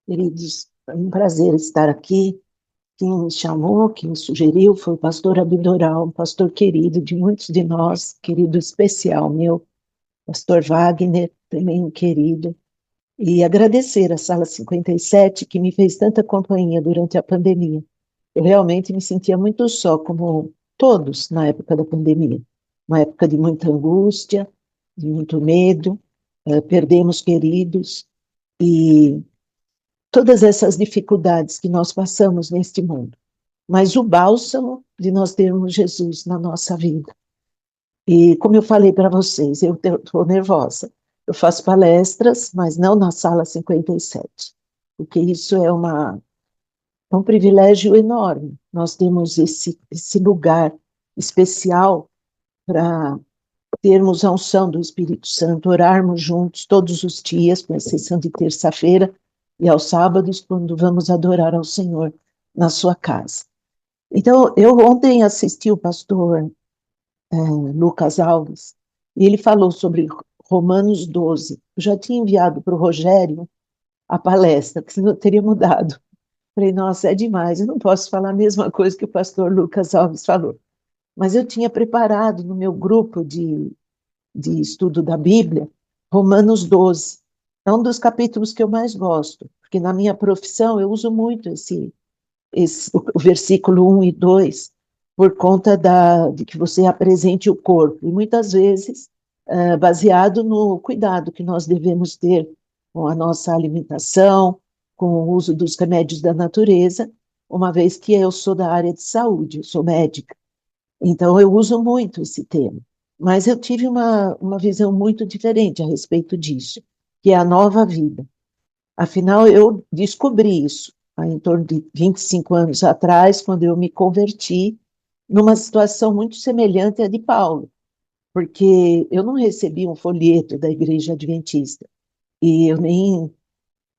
Queridos, é um prazer estar aqui. Quem me chamou, quem me sugeriu foi o pastor Abdoral, um pastor querido de muitos de nós, querido especial meu, pastor Wagner, também um querido. E agradecer a Sala 57, que me fez tanta companhia durante a pandemia. Eu realmente me sentia muito só, como todos na época da pandemia. Uma época de muita angústia, de muito medo, perdemos queridos, e todas essas dificuldades que nós passamos neste mundo, mas o bálsamo de nós termos Jesus na nossa vida. E como eu falei para vocês, eu estou nervosa. Eu faço palestras, mas não na sala 57, porque isso é um privilégio enorme. Nós temos esse lugar especial para termos a unção do Espírito Santo, orarmos juntos todos os dias, com exceção de terça-feira e aos sábados, quando vamos adorar ao Senhor na sua casa. Então, eu ontem assisti o pastor Lucas Alves, e ele falou sobre Romanos 12. Eu já tinha enviado para o Rogério a palestra, que senão eu teria mudado. Falei, nossa, é demais, eu não posso falar a mesma coisa que o pastor Lucas Alves falou. Mas eu tinha preparado no meu grupo de estudo da Bíblia, Romanos 12. É um dos capítulos que eu mais gosto, porque na minha profissão eu uso muito o versículo 1 e 2, por conta de que você apresente o corpo, e muitas vezes baseado no cuidado que nós devemos ter com a nossa alimentação, com o uso dos remédios da natureza, uma vez que eu sou da área de saúde, eu sou médica. Então, eu uso muito esse termo. Mas eu tive uma visão muito diferente a respeito disso, que é a nova vida. Afinal, eu descobri isso em torno de 25 anos atrás, quando eu me converti numa situação muito semelhante à de Paulo, porque eu não recebi um folheto da Igreja Adventista, e eu nem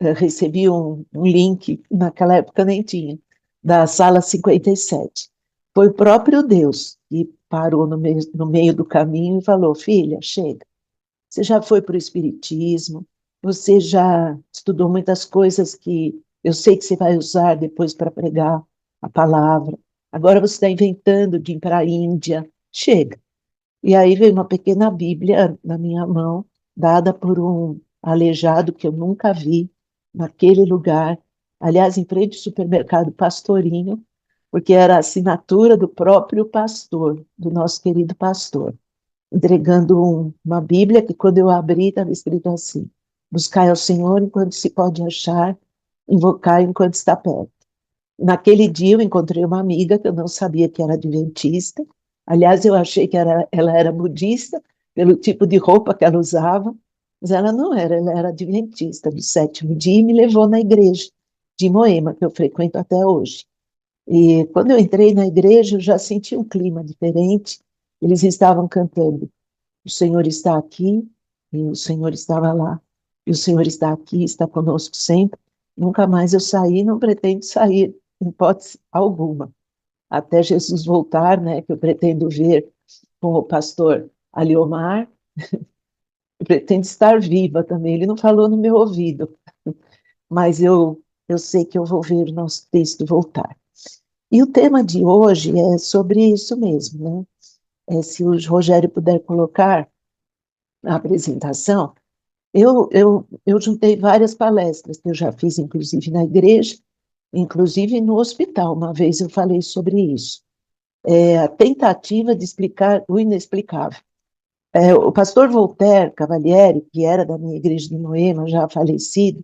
recebi um link, naquela época nem tinha, da Sala 57. Foi o próprio Deus que parou no meio do caminho e falou: filha, chega, você já foi para o Espiritismo, você já estudou muitas coisas que eu sei que você vai usar depois para pregar a palavra, agora você está inventando de ir para a Índia, chega. E aí veio uma pequena Bíblia na minha mão, dada por um aleijado que eu nunca vi naquele lugar, aliás, em frente ao supermercado Pastorinho, porque era a assinatura do próprio pastor, do nosso querido pastor, entregando uma Bíblia que, quando eu abri, estava escrito assim: buscai ao Senhor enquanto se pode achar, invocai enquanto está perto. Naquele dia eu encontrei uma amiga que eu não sabia que era adventista. Aliás, eu achei que ela era budista, pelo tipo de roupa que ela usava, mas ela não era, ela era adventista do sétimo dia e me levou na igreja de Moema, que eu frequento até hoje. E quando eu entrei na igreja, eu já senti um clima diferente. Eles estavam cantando: o Senhor está aqui, e o Senhor estava lá, e o Senhor está aqui, está conosco sempre. Nunca mais eu saí, não pretendo sair, em hipótese alguma, até Jesus voltar, né, que eu pretendo ver com o pastor Aliomar. Eu pretendo estar viva também, ele não falou no meu ouvido, mas eu sei que eu vou ver o nosso texto voltar. E o tema de hoje é sobre isso mesmo, né? Se o Rogério puder colocar a apresentação. Eu juntei várias palestras que eu já fiz, inclusive na igreja, inclusive no hospital. Uma vez eu falei sobre isso. A tentativa de explicar o inexplicável. O pastor Voltaire Cavalieri, que era da minha igreja de Moema, já falecido,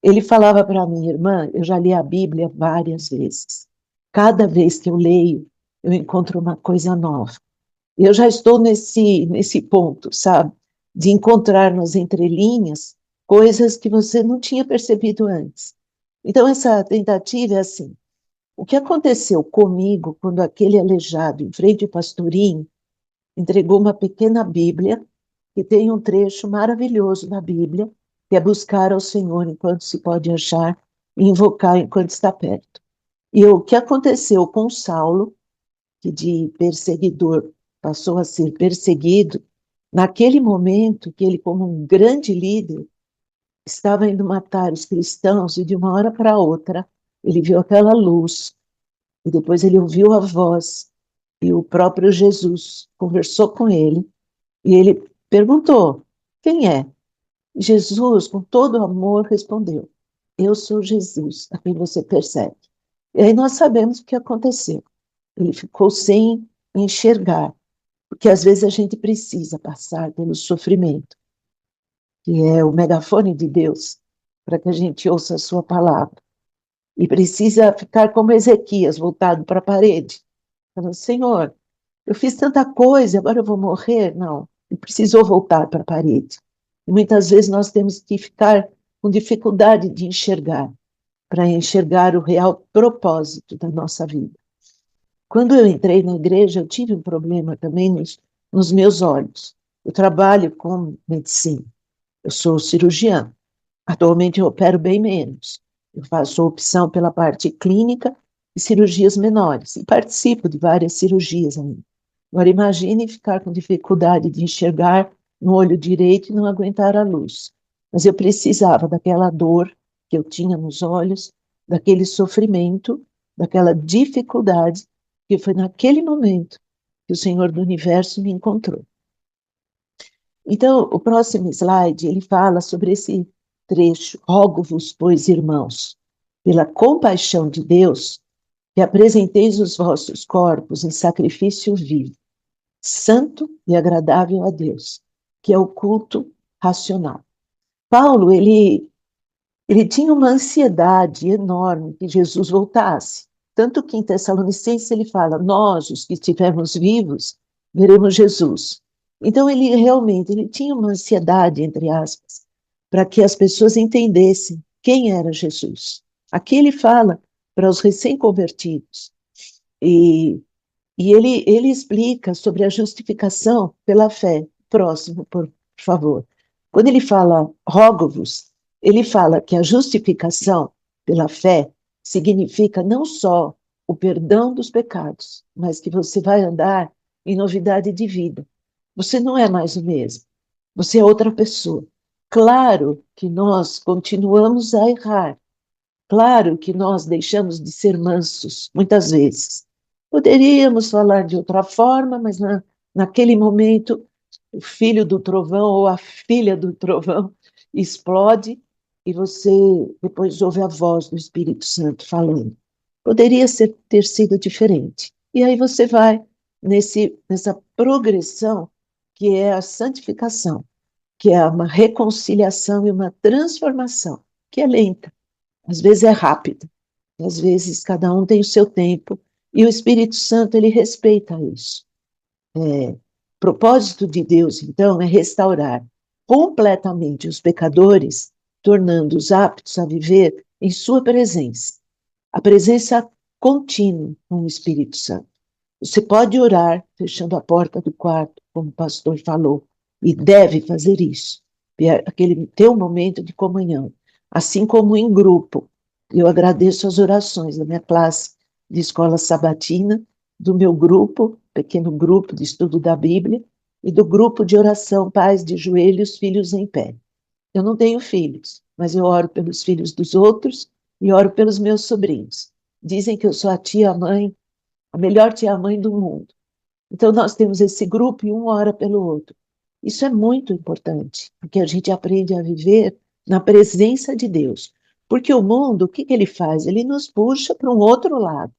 ele falava para mim: irmã, eu já li a Bíblia várias vezes. Cada vez que eu leio, eu encontro uma coisa nova. Eu já estou nesse ponto, sabe? De encontrar nas entrelinhas coisas que você não tinha percebido antes. Então, essa tentativa é assim: o que aconteceu comigo quando aquele aleijado, em frente ao pastorinho, entregou uma pequena Bíblia, que tem um trecho maravilhoso na Bíblia, que é buscar ao Senhor enquanto se pode achar, e invocar enquanto está perto. E o que aconteceu com Saulo, que de perseguidor passou a ser perseguido, naquele momento que ele, como um grande líder, estava indo matar os cristãos e de uma hora para outra ele viu aquela luz e depois ele ouviu a voz e o próprio Jesus conversou com ele e ele perguntou: quem é? Jesus, com todo amor, respondeu: eu sou Jesus, a quem você persegue. E aí nós sabemos o que aconteceu. Ele ficou sem enxergar, porque às vezes a gente precisa passar pelo sofrimento, que é o megafone de Deus, para que a gente ouça a sua palavra. E precisa ficar como Ezequias, voltado para a parede, falando: Senhor, eu fiz tanta coisa, agora eu vou morrer? Não, ele precisou voltar para a parede. E muitas vezes nós temos que ficar com dificuldade de enxergar, para enxergar o real propósito da nossa vida. Quando eu entrei na igreja, eu tive um problema também nos meus olhos. Eu trabalho com medicina, eu sou cirurgiã. Atualmente eu opero bem menos. Eu faço opção pela parte clínica e cirurgias menores, e participo de várias cirurgias ainda. Agora imagine ficar com dificuldade de enxergar no olho direito e não aguentar a luz. Mas eu precisava daquela dor que eu tinha nos olhos, daquele sofrimento, daquela dificuldade, que foi naquele momento que o Senhor do Universo me encontrou. Então, o próximo slide, ele fala sobre esse trecho: rogo-vos, pois, irmãos, pela compaixão de Deus, que apresenteis os vossos corpos em sacrifício vivo, santo e agradável a Deus, que é o culto racional. Paulo, ele tinha uma ansiedade enorme que Jesus voltasse. Tanto que em Tessalonicenses ele fala: nós, os que estivermos vivos, veremos Jesus. Então ele tinha uma ansiedade, entre aspas, para que as pessoas entendessem quem era Jesus. Aqui ele fala para os recém-convertidos. E, ele explica sobre a justificação pela fé. Próximo, por favor. Quando ele fala rogo-vos, ele fala que a justificação pela fé significa não só o perdão dos pecados, mas que você vai andar em novidade de vida. Você não é mais o mesmo, você é outra pessoa. Claro que nós continuamos a errar, claro que nós deixamos de ser mansos, muitas vezes. Poderíamos falar de outra forma, mas naquele momento, o filho do trovão ou a filha do trovão explode e você depois ouve a voz do Espírito Santo falando. Poderia ter sido diferente. E aí você vai nessa progressão que é a santificação, que é uma reconciliação e uma transformação, que é lenta. Às vezes é rápido, às vezes cada um tem o seu tempo, e o Espírito Santo, ele respeita isso. O propósito de Deus, então, é restaurar completamente os pecadores, tornando-os aptos a viver em sua presença. A presença contínua com o Espírito Santo. Você pode orar fechando a porta do quarto, como o pastor falou, e deve fazer isso. Aquele teu momento de comunhão, assim como em grupo. Eu agradeço as orações da minha classe de escola sabatina, do meu grupo, pequeno grupo de estudo da Bíblia, e do grupo de oração Pais de Joelhos, Filhos em Pé. Eu não tenho filhos, mas eu oro pelos filhos dos outros e oro pelos meus sobrinhos. Dizem que eu sou a tia-mãe, a melhor tia-mãe do mundo. Então, nós temos esse grupo e um ora pelo outro. Isso é muito importante, porque a gente aprende a viver na presença de Deus. Porque o mundo, o que ele faz? Ele nos puxa para um outro lado.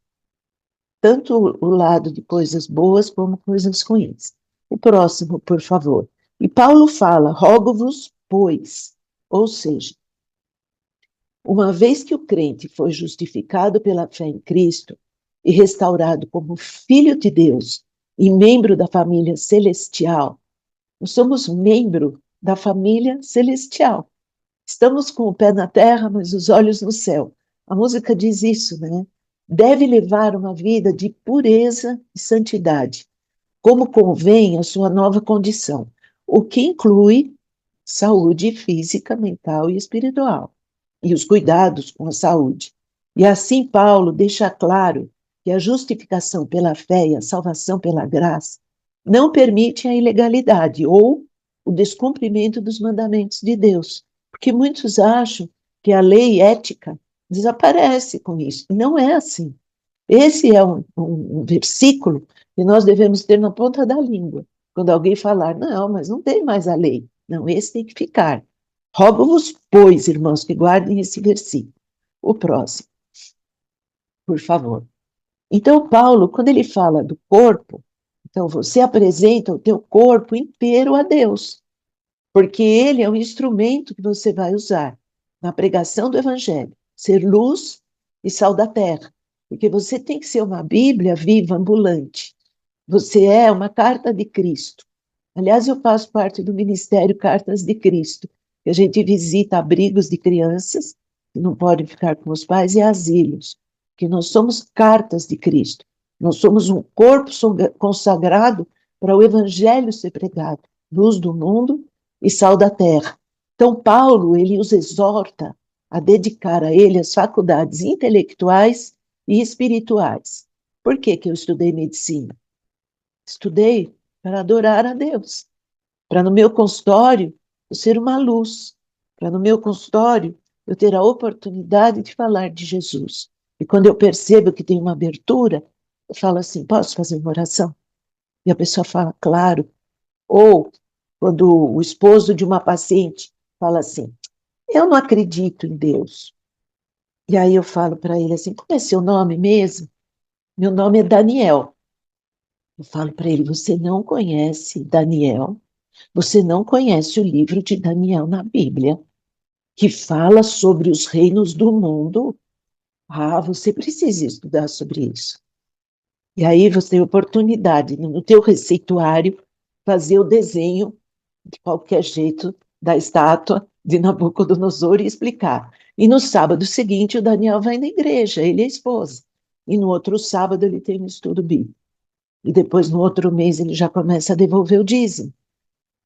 Tanto o lado de coisas boas como coisas ruins. O próximo, por favor. E Paulo fala: rogo-vos, pois. Ou seja, uma vez que o crente foi justificado pela fé em Cristo e restaurado como filho de Deus e membro da família celestial, nós somos membro da família celestial. Estamos com o pé na terra, mas os olhos no céu. A música diz isso, né? Deve levar uma vida de pureza e santidade, como convém a sua nova condição, o que inclui saúde física, mental e espiritual, e os cuidados com a saúde. E assim Paulo deixa claro que a justificação pela fé e a salvação pela graça não permite a ilegalidade ou o descumprimento dos mandamentos de Deus, Porque muitos acham que a lei ética desaparece com isso. Não é assim. Esse é um versículo que nós devemos ter na ponta da língua. Quando alguém falar, não, mas não tem mais a lei. Não, esse tem que ficar. Rogo-vos, pois, irmãos, que guardem esse versículo. O próximo, por favor. Então, Paulo, quando ele fala do corpo, então você apresenta o teu corpo inteiro a Deus, porque ele é o instrumento que você vai usar na pregação do evangelho, ser luz e sal da terra, porque você tem que ser uma Bíblia viva, ambulante. Você é uma carta de Cristo. Aliás, eu faço parte do Ministério Cartas de Cristo, que a gente visita abrigos de crianças que não podem ficar com os pais e asilos, que nós somos cartas de Cristo. Nós somos um corpo consagrado para o Evangelho ser pregado, luz do mundo e sal da terra. Então, Paulo, ele os exorta a dedicar a ele as faculdades intelectuais e espirituais. Por que que eu estudei medicina? Estudei para adorar a Deus, para no meu consultório eu ser uma luz, para no meu consultório eu ter a oportunidade de falar de Jesus. E quando eu percebo que tem uma abertura, eu falo assim, posso fazer uma oração? E a pessoa fala, claro. Ou quando o esposo de uma paciente fala assim, eu não acredito em Deus. E aí eu falo para ele assim, como é seu nome mesmo? Meu nome é Daniel. Eu falo para ele, você não conhece Daniel? Você não conhece o livro de Daniel na Bíblia, que fala sobre os reinos do mundo? Ah, você precisa estudar sobre isso. E aí você tem oportunidade, no teu receituário, fazer o desenho, de qualquer jeito, da estátua de Nabucodonosor e explicar. E no sábado seguinte, o Daniel vai na igreja, ele e a esposa. E no outro sábado, ele tem um estudo bíblico. E depois, no outro mês, ele já começa a devolver o dízimo.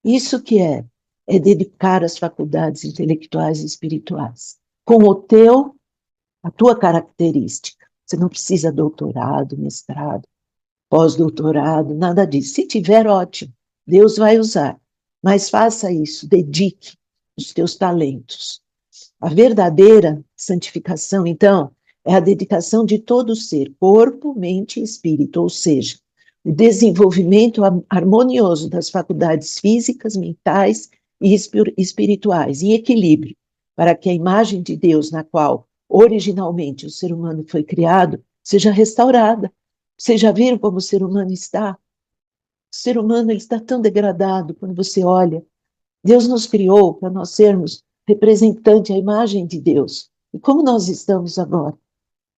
Isso que é dedicar as faculdades intelectuais e espirituais, com a tua característica. Você não precisa doutorado, mestrado, pós-doutorado, nada disso. Se tiver, ótimo, Deus vai usar. Mas faça isso, dedique os teus talentos. A verdadeira santificação, então, é a dedicação de todo o ser, corpo, mente e espírito, ou seja, o desenvolvimento harmonioso das faculdades físicas, mentais e espirituais, em equilíbrio, para que a imagem de Deus, na qual originalmente o ser humano foi criado, seja restaurada. Vocês já viram como o ser humano está? O ser humano ele está tão degradado quando você olha. Deus nos criou para nós sermos representante, a imagem de Deus. E como nós estamos agora?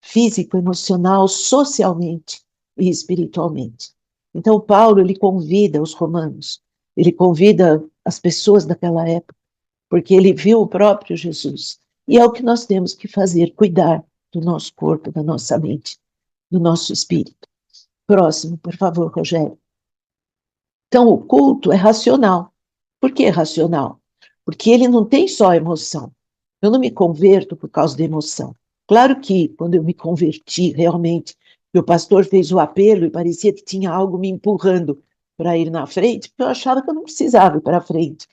Físico, emocional, socialmente e espiritualmente. Então, Paulo, ele convida os romanos, ele convida as pessoas daquela época, porque ele viu o próprio Jesus. E é o que nós temos que fazer, cuidar do nosso corpo, da nossa mente, do nosso espírito. Próximo, por favor, Rogério. Então, o culto é racional. Por que racional? Porque ele não tem só emoção. Eu não me converto por causa da emoção. Claro que, quando eu me converti, realmente, meu pastor fez o apelo e parecia que tinha algo me empurrando para ir na frente, porque eu achava que eu não precisava ir para frente.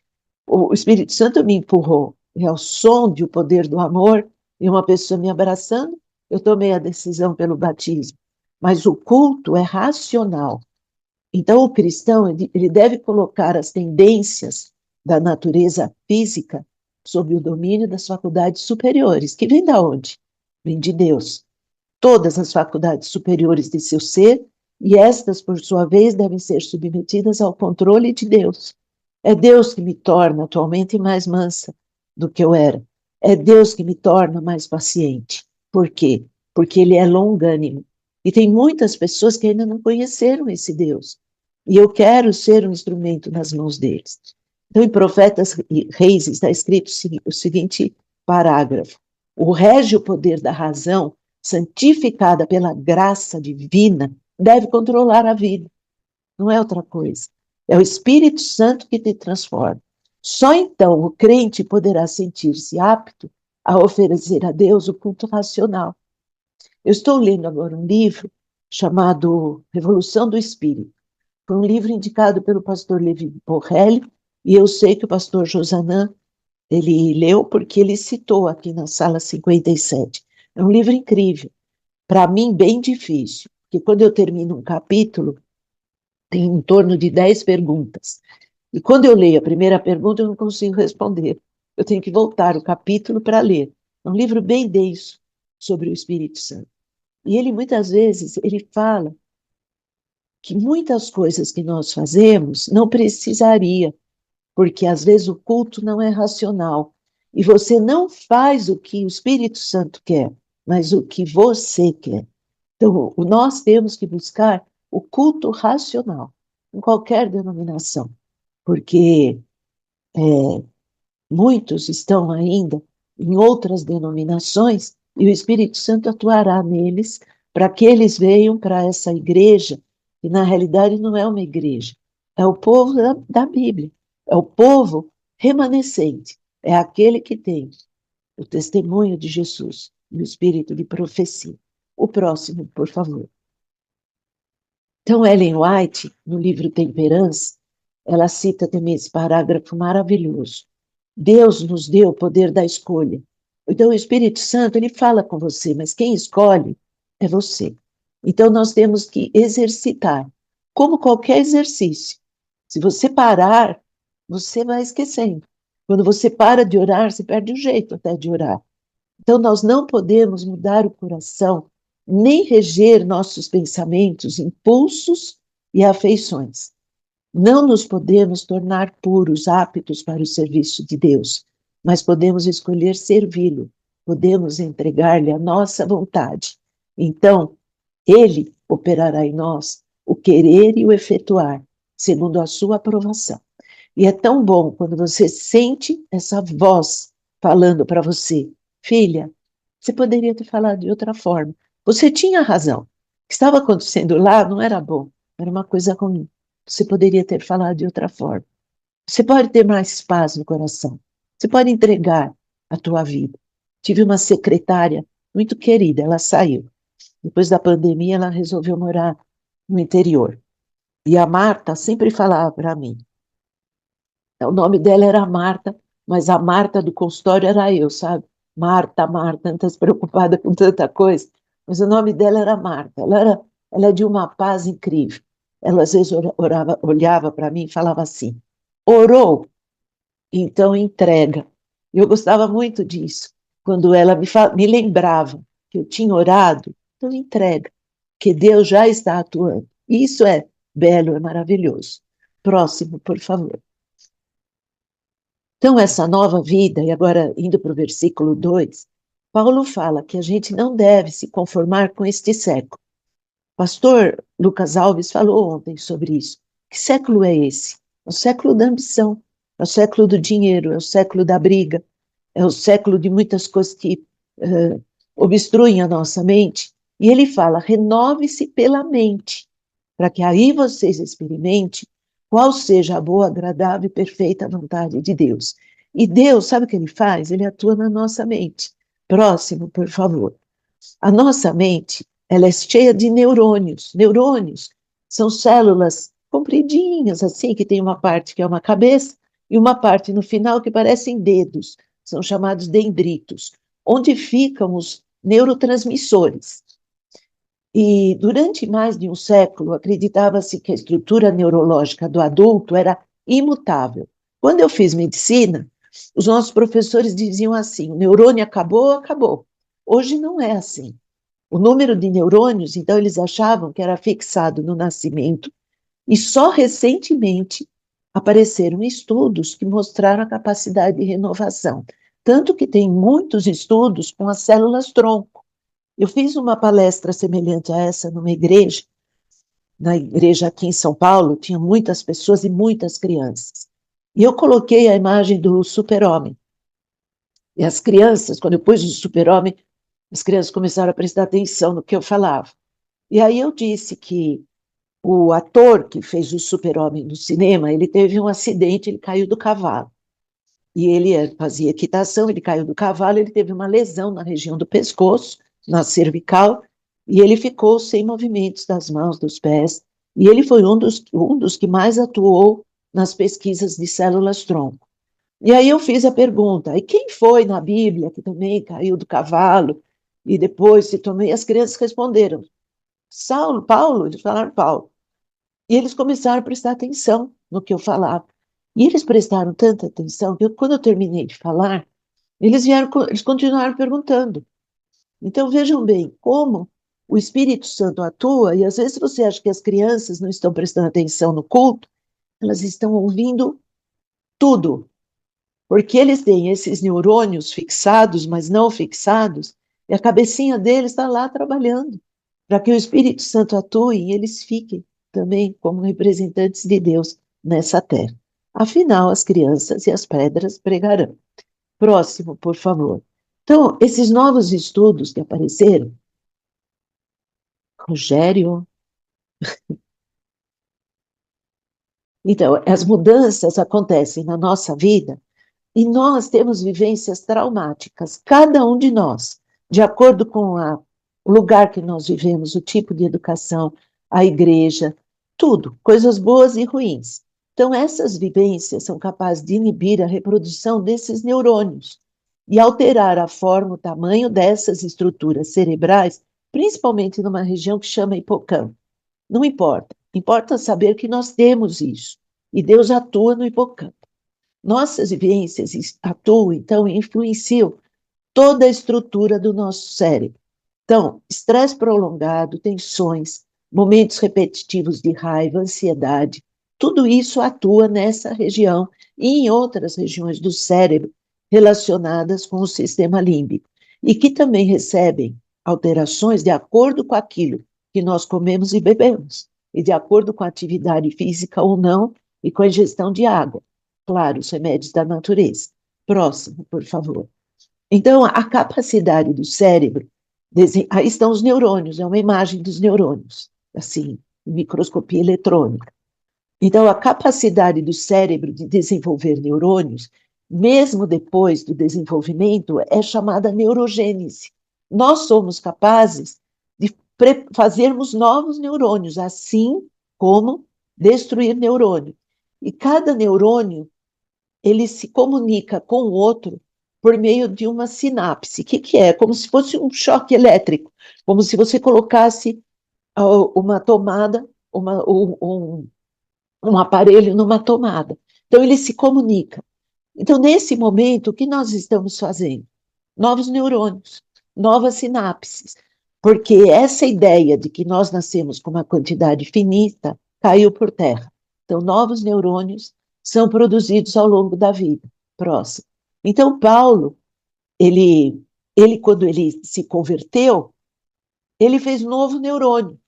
O Espírito Santo me empurrou. É o som de o poder do amor e uma pessoa me abraçando, eu tomei a decisão pelo batismo. Mas o culto é racional. Então, o cristão, ele deve colocar as tendências da natureza física sob o domínio das faculdades superiores, que vem da onde? Vem de Deus. Todas as faculdades superiores de seu ser, e estas, por sua vez, devem ser submetidas ao controle de Deus. É Deus que me torna atualmente mais mansa do que eu era. É Deus que me torna mais paciente. Por quê? Porque Ele é longânimo. E tem muitas pessoas que ainda não conheceram esse Deus. E eu quero ser um instrumento nas mãos deles. Então, em Profetas e Reis está escrito o seguinte parágrafo: o régio poder da razão, santificada pela graça divina, deve controlar a vida. Não é outra coisa. É o Espírito Santo que te transforma. Só então o crente poderá sentir-se apto a oferecer a Deus o culto racional. Eu estou lendo agora um livro chamado Revolução do Espírito. Foi um livro indicado pelo pastor Levi Borrelli, e eu sei que o pastor Josanã Ele leu porque ele citou aqui na sala 57. É um livro incrível. Para mim, bem difícil, porque quando eu termino um capítulo, tem em torno de 10 perguntas. E quando eu leio a primeira pergunta, eu não consigo responder. Eu tenho que voltar o capítulo para ler. É um livro bem denso sobre o Espírito Santo. E ele, muitas vezes, ele fala que muitas coisas que nós fazemos não precisaria, porque às vezes o culto não é racional. E você não faz o que o Espírito Santo quer, mas o que você quer. Então, nós temos que buscar o culto racional, em qualquer denominação, porque muitos estão ainda em outras denominações e o Espírito Santo atuará neles para que eles venham para essa igreja, que na realidade não é uma igreja, é o povo da Bíblia, é o povo remanescente, é aquele que tem o testemunho de Jesus e o espírito de profecia. O próximo, por favor. Então, Ellen White, no livro Temperança, ela cita também esse parágrafo maravilhoso. Deus nos deu o poder da escolha. Então, o Espírito Santo, ele fala com você, mas quem escolhe é você. Então, nós temos que exercitar, como qualquer exercício. Se você parar, você vai esquecendo. Quando você para de orar, você perde o jeito até de orar. Então, nós não podemos mudar o coração, nem reger nossos pensamentos, impulsos e afeições. Não nos podemos tornar puros, aptos para o serviço de Deus, mas podemos escolher servi-lo, podemos entregar-lhe a nossa vontade. Então, ele operará em nós o querer e o efetuar, segundo a sua aprovação. E é tão bom quando você sente essa voz falando para você, filha, você poderia ter falado de outra forma. Você tinha razão. O que estava acontecendo lá não era bom, era uma coisa ruim. Você poderia ter falado de outra forma. Você pode ter mais paz no coração. Você pode entregar a tua vida. Tive uma secretária muito querida, ela saiu. Depois da pandemia, ela resolveu morar no interior. E a Marta sempre falava para mim, o nome dela era Marta, mas a Marta do consultório era eu, sabe? Marta, Marta, antes preocupada com tanta coisa. Mas o nome dela era Marta. Ela é de uma paz incrível. Ela às vezes orava, olhava para mim e falava assim: orou, então entrega. Eu gostava muito disso. Quando ela me lembrava que eu tinha orado, então entrega, que Deus já está atuando. Isso é belo, é maravilhoso. Próximo, por favor. Então, essa nova vida, e agora indo para o versículo 2, Paulo fala que a gente não deve se conformar com este século. Pastor Lucas Alves falou ontem sobre isso. Que século é esse? É o século da ambição, é o século do dinheiro, é o século da briga, é o século de muitas coisas que obstruem a nossa mente. E ele fala: renove-se pela mente, para que aí vocês experimentem qual seja a boa, agradável e perfeita vontade de Deus. E Deus, sabe o que ele faz? Ele atua na nossa mente. Próximo, por favor. A nossa mente, ela é cheia de neurônios. Neurônios são células compridinhas, assim, que tem uma parte que é uma cabeça e uma parte no final que parecem dedos. São chamados dendritos, onde ficam os neurotransmissores. E durante mais de um século, acreditava-se que a estrutura neurológica do adulto era imutável. Quando eu fiz medicina, os nossos professores diziam assim: o neurônio acabou, acabou. Hoje não é assim. O número de neurônios, então, eles achavam que era fixado no nascimento, e só recentemente apareceram estudos que mostraram a capacidade de renovação. Tanto que tem muitos estudos com as células-tronco. Eu fiz uma palestra semelhante a essa numa igreja, na igreja aqui em São Paulo, tinha muitas pessoas e muitas crianças. E eu coloquei a imagem do super-homem. E as crianças, quando eu pus o super-homem, as crianças começaram a prestar atenção no que eu falava. E aí eu disse que o ator que fez o super-homem no cinema, ele teve um acidente, ele caiu do cavalo. E ele fazia equitação, ele caiu do cavalo, ele teve uma lesão na região do pescoço, na cervical, e ele ficou sem movimentos das mãos, dos pés, e ele foi um dos que mais atuou nas pesquisas de células-tronco. E aí eu fiz a pergunta, e quem foi na Bíblia que também caiu do cavalo e depois se tornou? E as crianças responderam, Saulo, Paulo, eles falaram Paulo. E eles começaram a prestar atenção no que eu falava. E eles prestaram tanta atenção que quando eu terminei de falar, eles continuaram perguntando. Então vejam bem como o Espírito Santo atua, e às vezes você acha que as crianças não estão prestando atenção no culto, elas estão ouvindo tudo, porque eles têm esses neurônios fixados, mas não fixados, e a cabecinha deles está lá trabalhando, para que o Espírito Santo atue e eles fiquem também como representantes de Deus nessa terra. Afinal, as crianças e as pedras pregarão. Próximo, por favor. Então, esses novos estudos que apareceram, Rogério, então, as mudanças acontecem na nossa vida e nós temos vivências traumáticas, cada um de nós, de acordo com o lugar que nós vivemos, o tipo de educação, a igreja, tudo, coisas boas e ruins. Então, essas vivências são capazes de inibir a reprodução desses neurônios e alterar a forma, o tamanho dessas estruturas cerebrais, principalmente numa região que chama hipocampo. Não importa, importa saber que nós temos isso, e Deus atua no hipocampo. Nossas vivências atuam, então, e influenciam toda a estrutura do nosso cérebro. Então, estresse prolongado, tensões, momentos repetitivos de raiva, ansiedade, tudo isso atua nessa região e em outras regiões do cérebro relacionadas com o sistema límbico, e que também recebem alterações de acordo com aquilo que nós comemos e bebemos, e de acordo com a atividade física ou não, e com a ingestão de água. Claro, os remédios da natureza. Próximo, por favor. Então, a capacidade do cérebro, aí estão os neurônios, é uma imagem dos neurônios, assim, microscopia eletrônica. Então, a capacidade do cérebro de desenvolver neurônios, mesmo depois do desenvolvimento, é chamada neurogênese. Nós somos capazes de fazermos novos neurônios, assim como destruir neurônio. E cada neurônio ele se comunica com o outro por meio de uma sinapse. O que é? Como se fosse um choque elétrico, como se você colocasse uma tomada, um aparelho numa tomada. Então, ele se comunica. Então, nesse momento, o que nós estamos fazendo? Novos neurônios, novas sinapses, porque essa ideia de que nós nascemos com uma quantidade finita caiu por terra. Então, novos neurônios são produzidos ao longo da vida. Próximo. Então, Paulo, quando ele se converteu, ele fez um novo neurônio.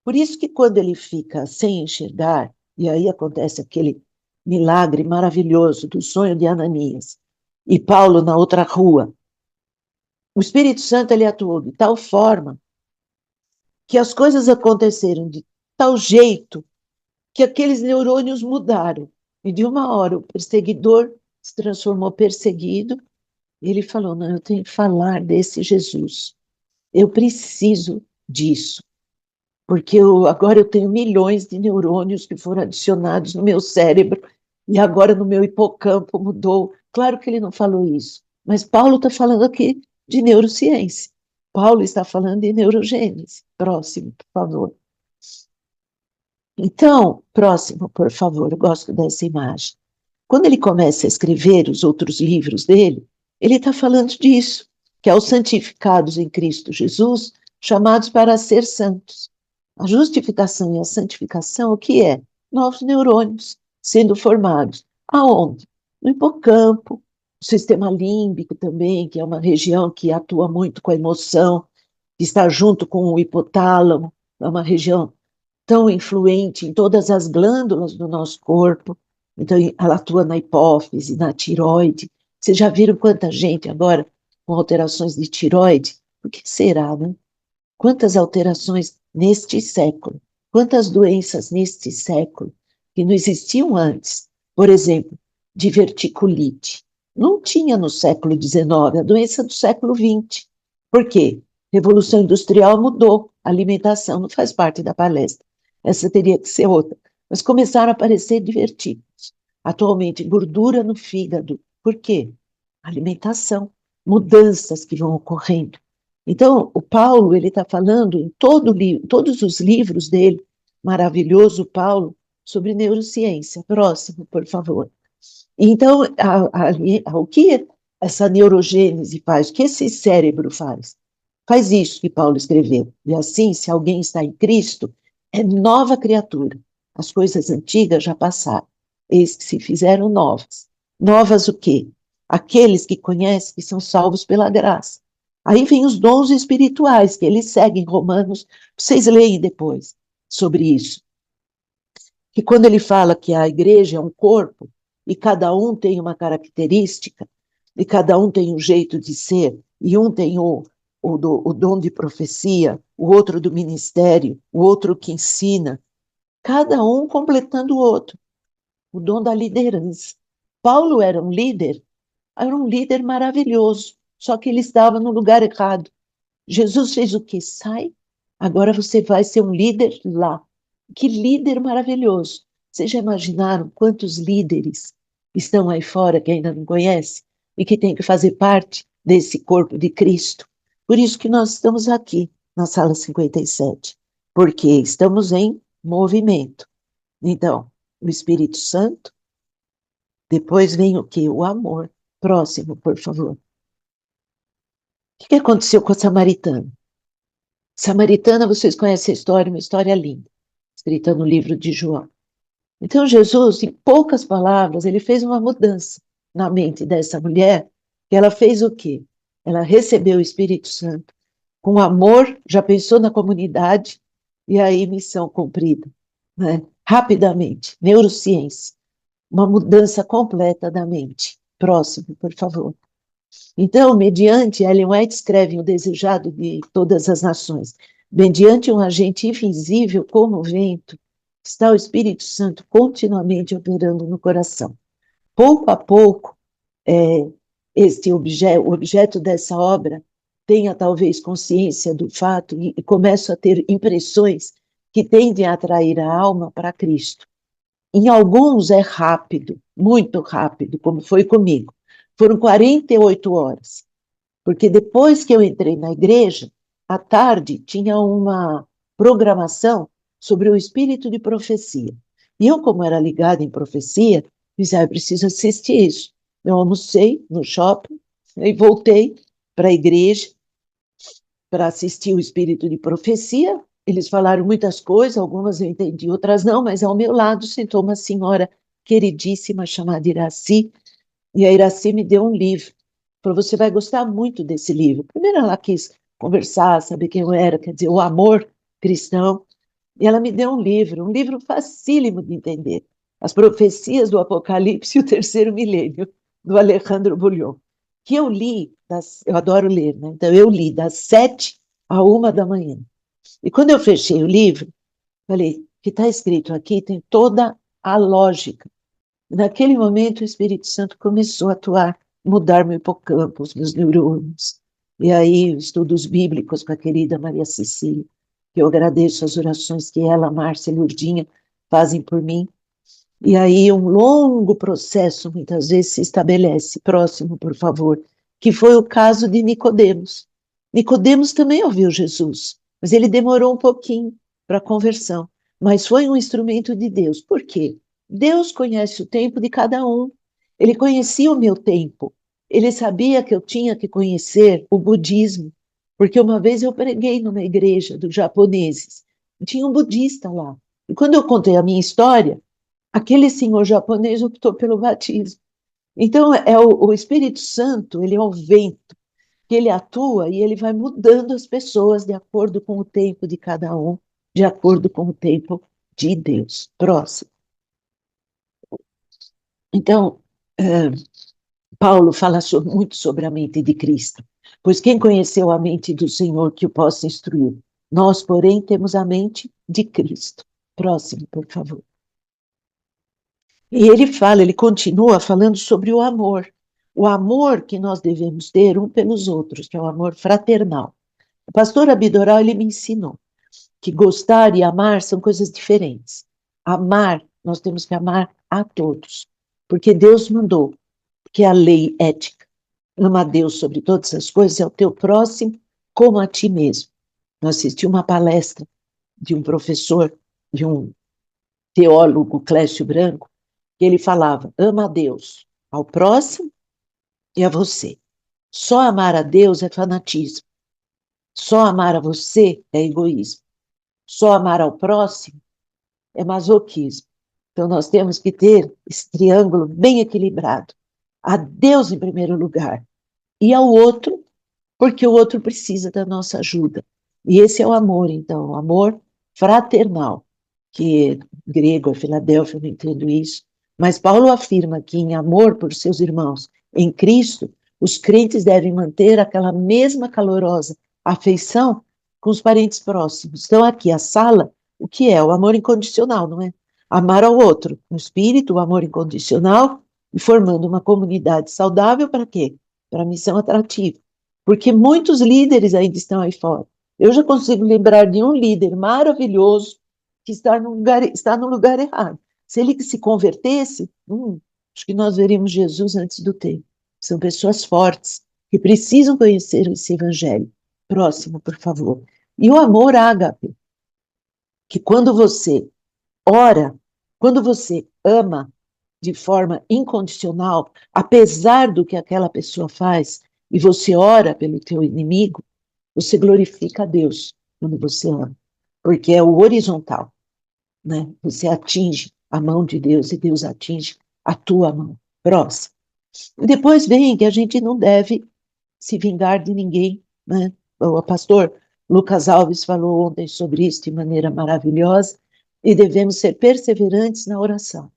Por isso que quando ele fica sem enxergar, e aí acontece aquele milagre maravilhoso do sonho de Ananias, e Paulo na outra rua, o Espírito Santo ele atuou de tal forma que as coisas aconteceram de tal jeito que aqueles neurônios mudaram. E de uma hora o perseguidor se transformou perseguido, e ele falou, não, eu tenho que falar desse Jesus. Eu preciso disso, porque agora eu tenho milhões de neurônios que foram adicionados no meu cérebro, e agora no meu hipocampo mudou. Claro que ele não falou isso, mas Paulo está falando aqui de neurociência. Paulo está falando de neurogênese. Próximo, por favor. Então, próximo, por favor, eu gosto dessa imagem. Quando ele começa a escrever os outros livros dele, ele está falando disso, que é os santificados em Cristo Jesus, chamados para ser santos. A justificação e a santificação, o que é? Novos neurônios sendo formados. Aonde? No hipocampo, o sistema límbico também, que é uma região que atua muito com a emoção, que está junto com o hipotálamo, é uma região tão influente em todas as glândulas do nosso corpo. Então, ela atua na hipófise, na tiroide. Vocês já viram quanta gente agora com alterações de tiroide? Por que será, né? Quantas alterações neste século? Quantas doenças neste século que não existiam antes? Por exemplo, diverticulite. Não tinha no século XIX, a doença do século XX. Por quê? Revolução Industrial mudou, a alimentação não faz parte da palestra. Essa teria que ser outra. Mas começaram a aparecer divertículos. Atualmente, gordura no fígado, Por quê? Alimentação, mudanças que vão ocorrendo. Então, o Paulo, ele está falando em todos os livros dele, maravilhoso Paulo, sobre neurociência. Próximo, por favor. Então, o que essa neurogênese faz? O que esse cérebro faz? Faz isso que Paulo escreveu. E assim, se alguém está em Cristo, é nova criatura. As coisas antigas já passaram. Eis que se fizeram novas. Novas o quê? Aqueles que conhecem que são salvos pela graça. Aí vem os dons espirituais, que ele segue em Romanos. Vocês leem depois sobre isso. Que quando ele fala que a igreja é um corpo, e cada um tem uma característica, e cada um tem um jeito de ser, e um tem o dom de profecia, o outro do ministério, o outro que ensina, cada um completando o outro, o dom da liderança. Paulo era um líder maravilhoso, só que ele estava no lugar errado. Jesus fez o quê? Sai, agora você vai ser um líder lá. Que líder maravilhoso. Vocês já imaginaram quantos líderes estão aí fora que ainda não conhecem e que têm que fazer parte desse corpo de Cristo? Por isso que nós estamos aqui na sala 57, porque estamos em movimento. Então, o Espírito Santo, depois vem o quê? O amor. Próximo, por favor. O que aconteceu com a samaritana? Samaritana, vocês conhecem a história, uma história linda, escrita no livro de João. Então, Jesus, em poucas palavras, ele fez uma mudança na mente dessa mulher, que ela fez o quê? Ela recebeu o Espírito Santo, com amor, já pensou na comunidade, e aí missão cumprida, né? Rapidamente, neurociência, uma mudança completa da mente. Próximo, por favor. Então, mediante, Ellen White escreve o desejado de todas as nações, mediante um agente invisível como o vento, está o Espírito Santo continuamente operando no coração. Pouco a pouco, o objeto dessa obra tenha talvez consciência do fato e começa a ter impressões que tendem a atrair a alma para Cristo. Em alguns é rápido, muito rápido, como foi comigo. Foram 48 horas. Porque depois que eu entrei na igreja, à tarde tinha uma programação sobre o espírito de profecia. E eu, como era ligada em profecia, disse, eu preciso assistir isso. Eu almocei no shopping e voltei para a igreja para assistir o espírito de profecia. Eles falaram muitas coisas, algumas eu entendi, outras não, mas ao meu lado sentou uma senhora queridíssima chamada Iraci, e a Iraci me deu um livro. Falou, você vai gostar muito desse livro. Primeiro ela quis conversar, saber quem eu era, quer dizer, o amor cristão. E ela me deu um livro facílimo de entender. As profecias do Apocalipse e o terceiro milênio, do Alejandro Bullion. Que eu li, eu adoro ler, né? Então eu li das 7 à 1 da manhã. E quando eu fechei o livro, falei, o que está escrito aqui tem toda a lógica. Naquele momento, o Espírito Santo começou a atuar, mudar meu hipocampo, os meus neurônios. E aí, estudos bíblicos com a querida Maria Cecília, que eu agradeço as orações que ela, Márcia e Lourdinha fazem por mim. E aí, um longo processo, muitas vezes, se estabelece. Próximo, por favor, que foi o caso de Nicodemos. Nicodemos também ouviu Jesus, mas ele demorou um pouquinho para a conversão. Mas foi um instrumento de Deus. Por quê? Deus conhece o tempo de cada um. Ele conhecia o meu tempo. Ele sabia que eu tinha que conhecer o budismo, porque uma vez eu preguei numa igreja dos japoneses. Tinha um budista lá. E quando eu contei a minha história, aquele senhor japonês optou pelo batismo. Então, o Espírito Santo, ele é o vento, que ele atua e ele vai mudando as pessoas de acordo com o tempo de cada um, de acordo com o tempo de Deus. Próximo. Então, Paulo fala muito sobre a mente de Cristo, pois quem conheceu a mente do Senhor que o possa instruir? Nós, porém, temos a mente de Cristo. Próximo, por favor. E ele continua falando sobre o amor que nós devemos ter um pelos outros, que é o amor fraternal. O pastor Abidoral, ele me ensinou que gostar e amar são coisas diferentes. Amar, nós temos que amar a todos, porque Deus mandou que é a lei ética. Ama a Deus sobre todas as coisas, é o teu próximo como a ti mesmo. Eu assisti uma palestra de um professor, de um teólogo, Clécio Branco, que ele falava, ama a Deus, ao próximo e a você. Só amar a Deus é fanatismo. Só amar a você é egoísmo. Só amar ao próximo é masoquismo. Então, nós temos que ter esse triângulo bem equilibrado. A Deus em primeiro lugar e ao outro, porque o outro precisa da nossa ajuda. E esse é o amor, então, o amor fraternal, que grego é Filadélfia, eu não entendo isso, mas Paulo afirma que em amor por seus irmãos em Cristo, os crentes devem manter aquela mesma calorosa afeição com os parentes próximos. Então, aqui, a sala, o que é? O amor incondicional, não é? Amar ao outro, no espírito, o amor incondicional, e formando uma comunidade saudável para quê? Para a missão atrativa. Porque muitos líderes ainda estão aí fora. Eu já consigo lembrar de um líder maravilhoso que está no lugar errado. Se ele se convertesse, acho que nós veríamos Jesus antes do tempo. São pessoas fortes que precisam conhecer esse evangelho. Próximo, por favor. E o amor ágape, que quando você ora, quando você ama de forma incondicional, apesar do que aquela pessoa faz, e você ora pelo teu inimigo, você glorifica a Deus quando você ama, porque é o horizontal, né? Você atinge a mão de Deus e Deus atinge a tua mão. Próximo. E depois vem que a gente não deve se vingar de ninguém, né? O pastor Lucas Alves falou ontem sobre isso de maneira maravilhosa, e devemos ser perseverantes na oração.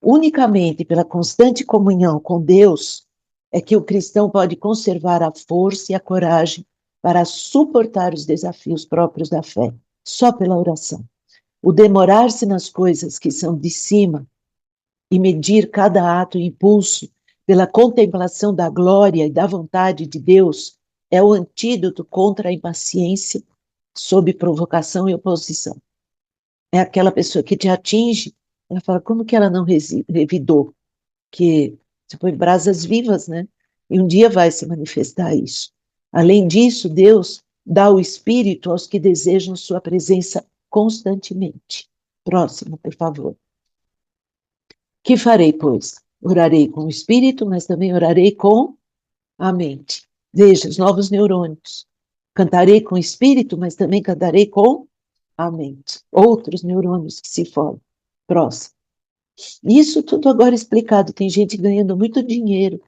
Unicamente pela constante comunhão com Deus é que o cristão pode conservar a força e a coragem para suportar os desafios próprios da fé, só pela oração. O demorar-se nas coisas que são de cima e medir cada ato e impulso pela contemplação da glória e da vontade de Deus é o antídoto contra a impaciência sob provocação e oposição. É aquela pessoa que te atinge, ela fala, como que ela não revidou? Que se põe brasas vivas, né? E um dia vai se manifestar isso. Além disso, Deus dá o Espírito aos que desejam sua presença constantemente. Próximo, por favor. Que farei, pois? Orarei com o Espírito, mas também orarei com a mente. Veja, os novos neurônios. Cantarei com o Espírito, mas também cantarei com a mente. Outros neurônios que se formam. Próximo. Isso tudo agora explicado. Tem gente ganhando muito dinheiro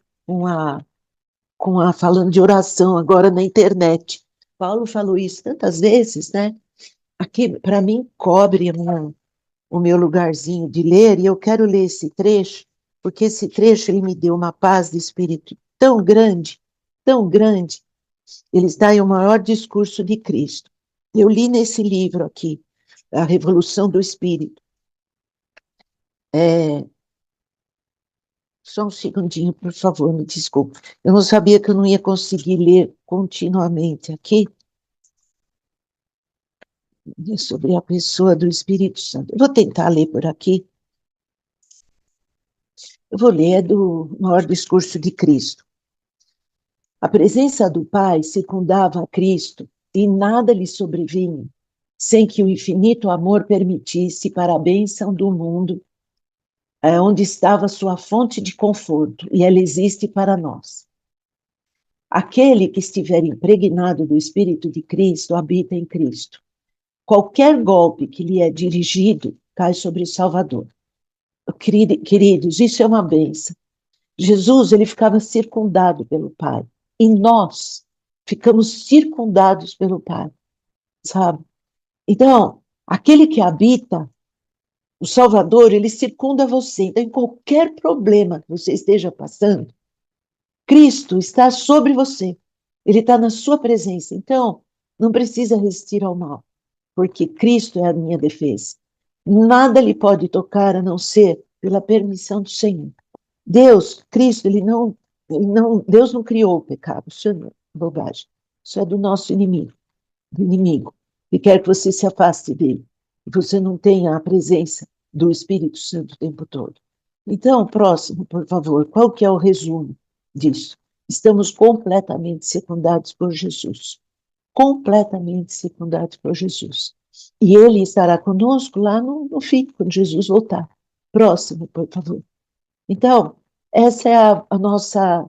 falando de oração agora na internet. Paulo falou isso tantas vezes, né? Aqui, para mim, cobre o meu lugarzinho de ler, e eu quero ler esse trecho, porque esse trecho ele me deu uma paz de espírito tão grande. Ele está em O Maior Discurso de Cristo. Eu li nesse livro aqui, A Revolução do Espírito. Só um segundinho, por favor, me desculpe. Eu não sabia que eu não ia conseguir ler continuamente aqui sobre a pessoa do Espírito Santo. Eu vou tentar ler por aqui. Eu vou ler do Maior Discurso de Cristo. A presença do Pai circundava a Cristo e nada lhe sobrevinha, sem que o infinito amor permitisse para a bênção do mundo, onde estava sua fonte de conforto, e ela existe para nós. Aquele que estiver impregnado do Espírito de Cristo habita em Cristo. Qualquer golpe que lhe é dirigido cai sobre o Salvador. Queridos, isso é uma bênção. Jesus, ele ficava circundado pelo Pai. E nós ficamos circundados pelo Pai, sabe? Então, aquele que habita, o Salvador, ele circunda você. Então, em qualquer problema que você esteja passando, Cristo está sobre você. Ele está na sua presença. Então, não precisa resistir ao mal, porque Cristo é a minha defesa. Nada lhe pode tocar a não ser pela permissão do Senhor. Deus, Cristo, Deus não criou o pecado, isso é bobagem. Isso é do nosso inimigo, do inimigo, que quer que você se afaste dele, que você não tenha a presença do Espírito Santo o tempo todo. Então, próximo, por favor, qual que é o resumo disso? Estamos completamente secundados por Jesus. Completamente secundados por Jesus. E ele estará conosco lá no fim, quando Jesus voltar. Próximo, por favor. Então, essa é a nossa,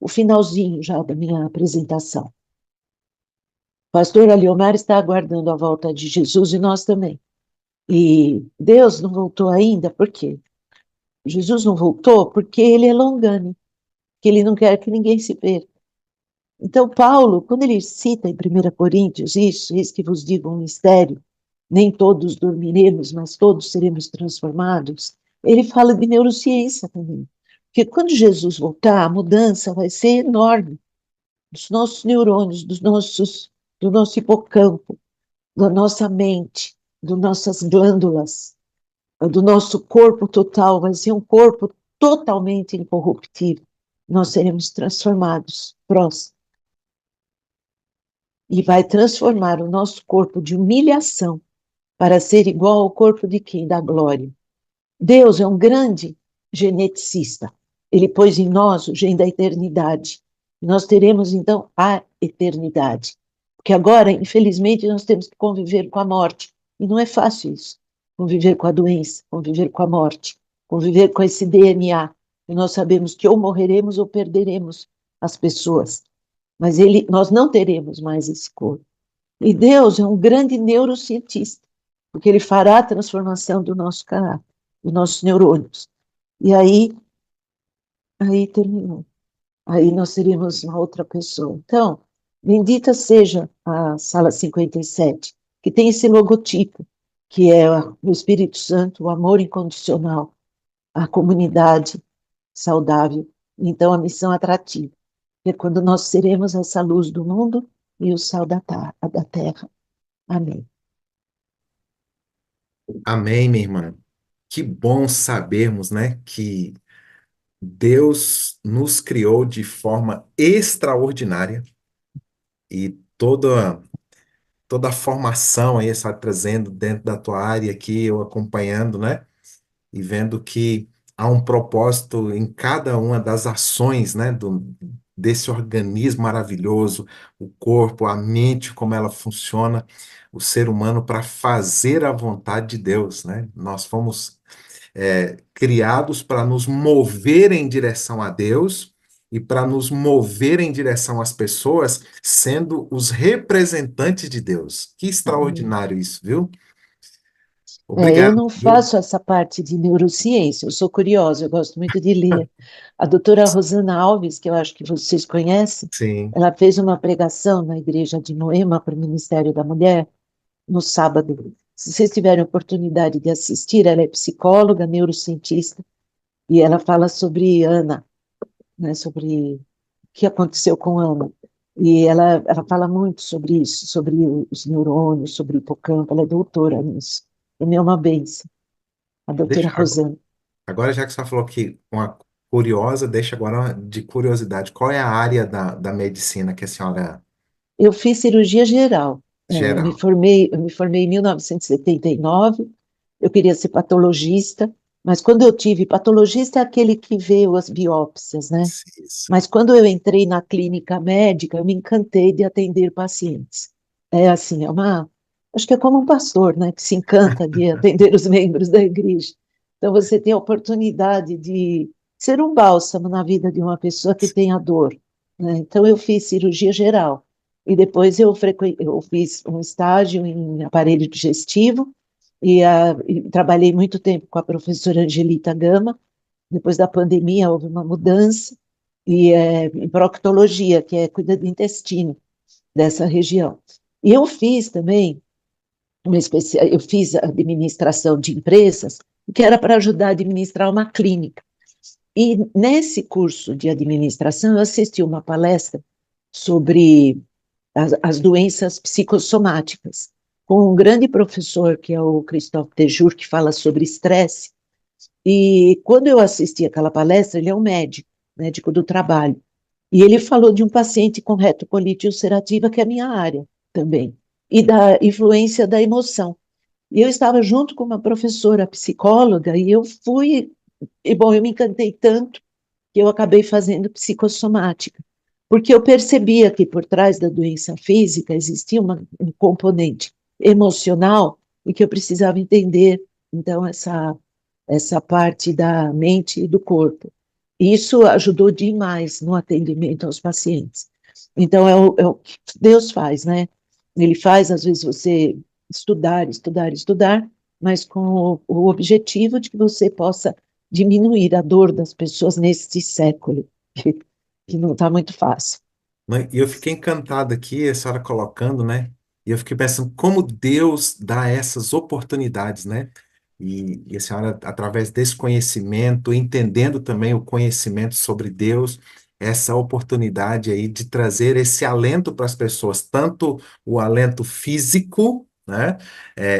o finalzinho já da minha apresentação. O pastor Aliomar está aguardando a volta de Jesus e nós também. E Deus não voltou ainda, por quê? Jesus não voltou porque ele é longânimo, que ele não quer que ninguém se perca. Então, Paulo, quando ele cita em 1 Coríntios isso, eis que vos digo um mistério, nem todos dormiremos, mas todos seremos transformados, ele fala de neurociência também. Porque quando Jesus voltar, a mudança vai ser enorme dos nossos neurônios, do nosso hipocampo, da nossa mente, das nossas glândulas, do nosso corpo total, vai ser um corpo totalmente incorruptível. Nós seremos transformados. Próximo. E vai transformar o nosso corpo de humilhação para ser igual ao corpo de quem? Da glória. Deus é um grande geneticista. Ele pôs em nós o gene da eternidade. Nós teremos, então, a eternidade. Porque agora, infelizmente, nós temos que conviver com a morte. E não é fácil isso. Conviver com a doença, conviver com a morte, conviver com esse DNA. E nós sabemos que ou morreremos ou perderemos as pessoas. Mas nós não teremos mais esse corpo. E Deus é um grande neurocientista, porque ele fará a transformação do nosso caráter, dos nossos neurônios. E aí terminou. Aí nós seríamos uma outra pessoa. Então, bendita seja a Sala 57, que tem esse logotipo, que é o Espírito Santo, o amor incondicional, a comunidade saudável, então a missão atrativa. É quando nós seremos essa luz do mundo e o sal da terra. Amém. Amém, minha irmã. Que bom sabermos, né, que Deus nos criou de forma extraordinária e toda a formação aí está trazendo dentro da tua área aqui, eu acompanhando, né, e vendo que há um propósito em cada uma das ações, né, desse organismo maravilhoso, o corpo, a mente, como ela funciona, o ser humano para fazer a vontade de Deus, né? Nós fomos criados para nos mover em direção a Deus e para nos mover em direção às pessoas, sendo os representantes de Deus. Que Amém. extraordinário isso, viu? Eu Obrigado, não viu? faço essa parte de neurociência, eu sou curiosa, eu gosto muito de ler. A doutora Rosana Alves, que eu acho que vocês conhecem, Sim, ela fez uma pregação na igreja de Moema para o Ministério da Mulher no sábado. Se vocês tiverem oportunidade de assistir, ela é psicóloga, neurocientista, e ela fala sobre Ana, né, sobre o que aconteceu com Ana. E ela fala muito sobre isso, sobre os neurônios, sobre o hipocampo, ela é doutora nisso. É uma bênção, a doutora deixa Rosana. agora, já que você falou que uma curiosa, deixa agora de curiosidade. Qual é a área da medicina que a senhora Eu fiz cirurgia geral. geral? Eu me formei em 1979. Eu queria ser patologista, mas quando eu tive patologista é aquele que vê as biópsias, né? Isso. Mas quando eu entrei na clínica médica, eu me encantei de atender pacientes. É assim, acho que é como um pastor, né, que se encanta de atender os membros da igreja. Então você tem a oportunidade de ser um bálsamo na vida de uma pessoa que tem a dor, né? Então eu fiz cirurgia geral e depois eu fiz um estágio em aparelho digestivo e trabalhei muito tempo com a professora Angelita Gama. Depois da pandemia houve uma mudança em proctologia, que é cuida do intestino dessa região. E eu fiz também eu fiz administração de empresas, que era para ajudar a administrar uma clínica. E nesse curso de administração, eu assisti uma palestra sobre as doenças psicossomáticas, com um grande professor, que é o Christophe Dejour, que fala sobre estresse. E quando eu assisti aquela palestra, ele é um médico, médico do trabalho. E ele falou de um paciente com retocolite ulcerativa, que é a minha área também, e da influência da emoção. E eu estava junto com uma professora psicóloga, e eu fui, e bom, eu me encantei tanto que eu acabei fazendo psicossomática, porque eu percebia que por trás da doença física existia um componente emocional e que eu precisava entender, então, essa parte da mente e do corpo. Isso ajudou demais no atendimento aos pacientes. Então, é o que Deus faz, né? Ele faz, às vezes, você estudar, estudar, estudar, mas com o objetivo de que você possa diminuir a dor das pessoas neste século, que não está muito fácil. Né? E eu fiquei encantado aqui, a senhora colocando, né? E eu fiquei pensando como Deus dá essas oportunidades, né? E a senhora, através desse conhecimento, entendendo também o conhecimento sobre Deus, essa oportunidade aí de trazer esse alento para as pessoas, tanto o alento físico, né?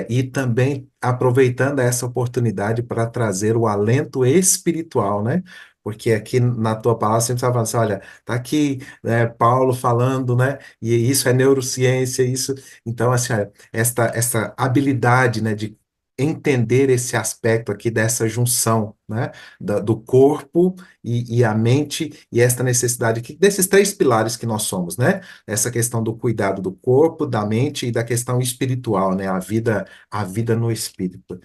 E também aproveitando essa oportunidade para trazer o alento espiritual, né? Porque aqui na tua palavra sempre estava falando assim, olha, tá aqui né, Paulo falando, né? E isso é neurociência, isso. Então, assim, olha, esta habilidade, né, de entender esse aspecto aqui dessa junção, né, do corpo e a mente e esta necessidade aqui, desses três pilares que nós somos, né? Essa questão do cuidado do corpo, da mente e da questão espiritual, né? A vida no espírito.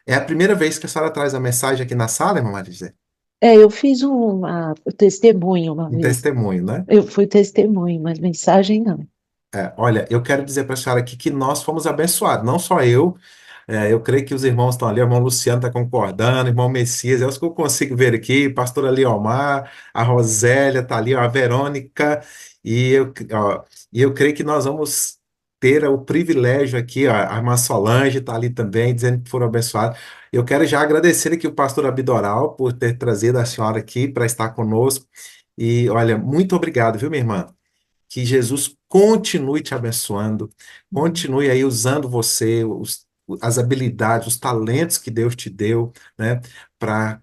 É a primeira vez que a senhora traz a mensagem aqui na sala, irmã Maria? Eu fiz uma testemunho uma Um vez. testemunho, né? Eu fui testemunho, mas mensagem não. Olha, eu quero dizer para a senhora aqui que nós fomos abençoados, não só eu, eu creio que os irmãos estão ali, o irmão Luciano está concordando, o irmão Messias, é os que eu consigo ver aqui, pastora Liomar, a Rosélia está ali, ó, a Verônica, e eu creio que nós vamos ter o privilégio aqui, ó, a irmã Solange está ali também, dizendo que foram abençoados. Eu quero já agradecer aqui o pastor Abidoral por ter trazido a senhora aqui para estar conosco, e olha, muito obrigado, viu, minha irmã? Que Jesus continue te abençoando, continue aí usando você, as habilidades, os talentos que Deus te deu, né, para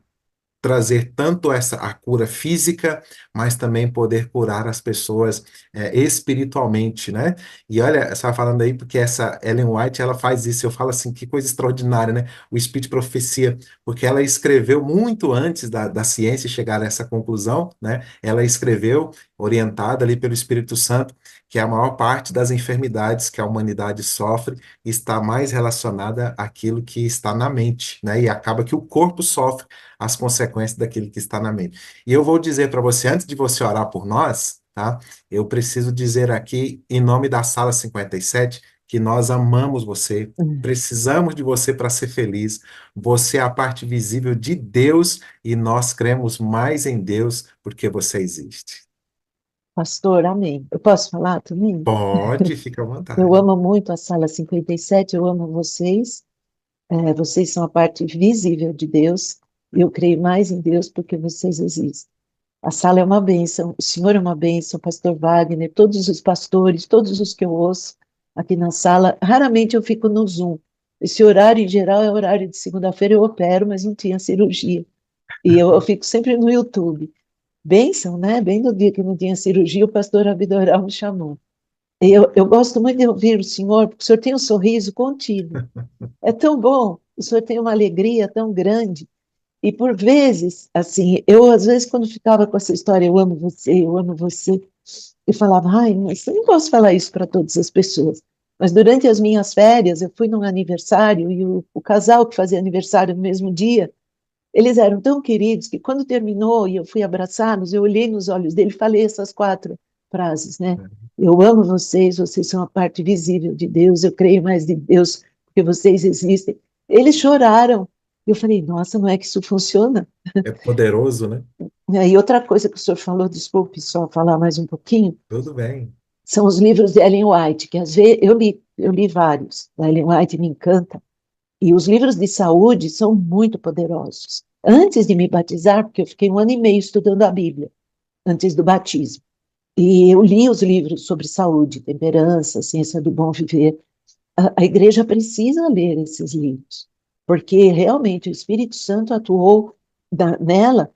trazer tanto a cura física, mas também poder curar as pessoas espiritualmente, né? E olha, você estava falando aí porque essa Ellen White, ela faz isso, eu falo assim, que coisa extraordinária, né? O Espírito de Profecia, porque ela escreveu muito antes da ciência chegar a essa conclusão, né? Ela escreveu, orientada ali pelo Espírito Santo, que a maior parte das enfermidades que a humanidade sofre está mais relacionada àquilo que está na mente, né? E acaba que o corpo sofre as consequências daquilo que está na mente. E eu vou dizer para você, antes de você orar por nós, tá? Eu preciso dizer aqui, em nome da Sala 57, que nós amamos você, precisamos de você para ser feliz. Você é a parte visível de Deus e nós cremos mais em Deus porque você existe. Pastor, amém. Eu posso falar também? Pode, fica à Eu vontade. amo muito a Sala 57, eu amo vocês. Vocês são a parte visível de Deus. Eu creio mais em Deus porque vocês existem. A sala é uma bênção, o senhor é uma bênção, o pastor Wagner, todos os pastores, todos os que eu ouço aqui na sala. Raramente eu fico no Zoom. Esse horário, em geral, é horário de segunda-feira, eu opero, mas não tinha cirurgia. E eu fico sempre no YouTube. Bênção, né? Bem no dia que não tinha cirurgia, o pastor Abidoral me chamou. Eu gosto muito de ouvir o senhor, porque o senhor tem um sorriso contínuo. É tão bom, o senhor tem uma alegria tão grande. E por vezes, assim, eu às vezes quando ficava com essa história, eu amo você, eu falava, ai, mas eu não posso falar isso para todas as pessoas. Mas durante as minhas férias, eu fui num aniversário e o casal que fazia aniversário no mesmo dia, eles eram tão queridos que quando terminou e eu fui abraçá-los, eu olhei nos olhos dele e falei essas quatro frases, né? Eu amo vocês, vocês são a parte visível de Deus, eu creio mais de Deus porque vocês existem. Eles choraram. Eu falei, nossa, não é que isso funciona? É poderoso, né? E outra coisa que o senhor falou, desculpe só falar mais um pouquinho, Tudo bem. são os livros de Ellen White, que às vezes eu li vários, da Ellen White me encanta, e os livros de saúde são muito poderosos. Antes de me batizar, porque eu fiquei um ano e meio estudando a Bíblia, antes do batismo, e eu li os livros sobre saúde, temperança, ciência do bom viver. A igreja precisa ler esses livros, porque realmente o Espírito Santo atuou nela,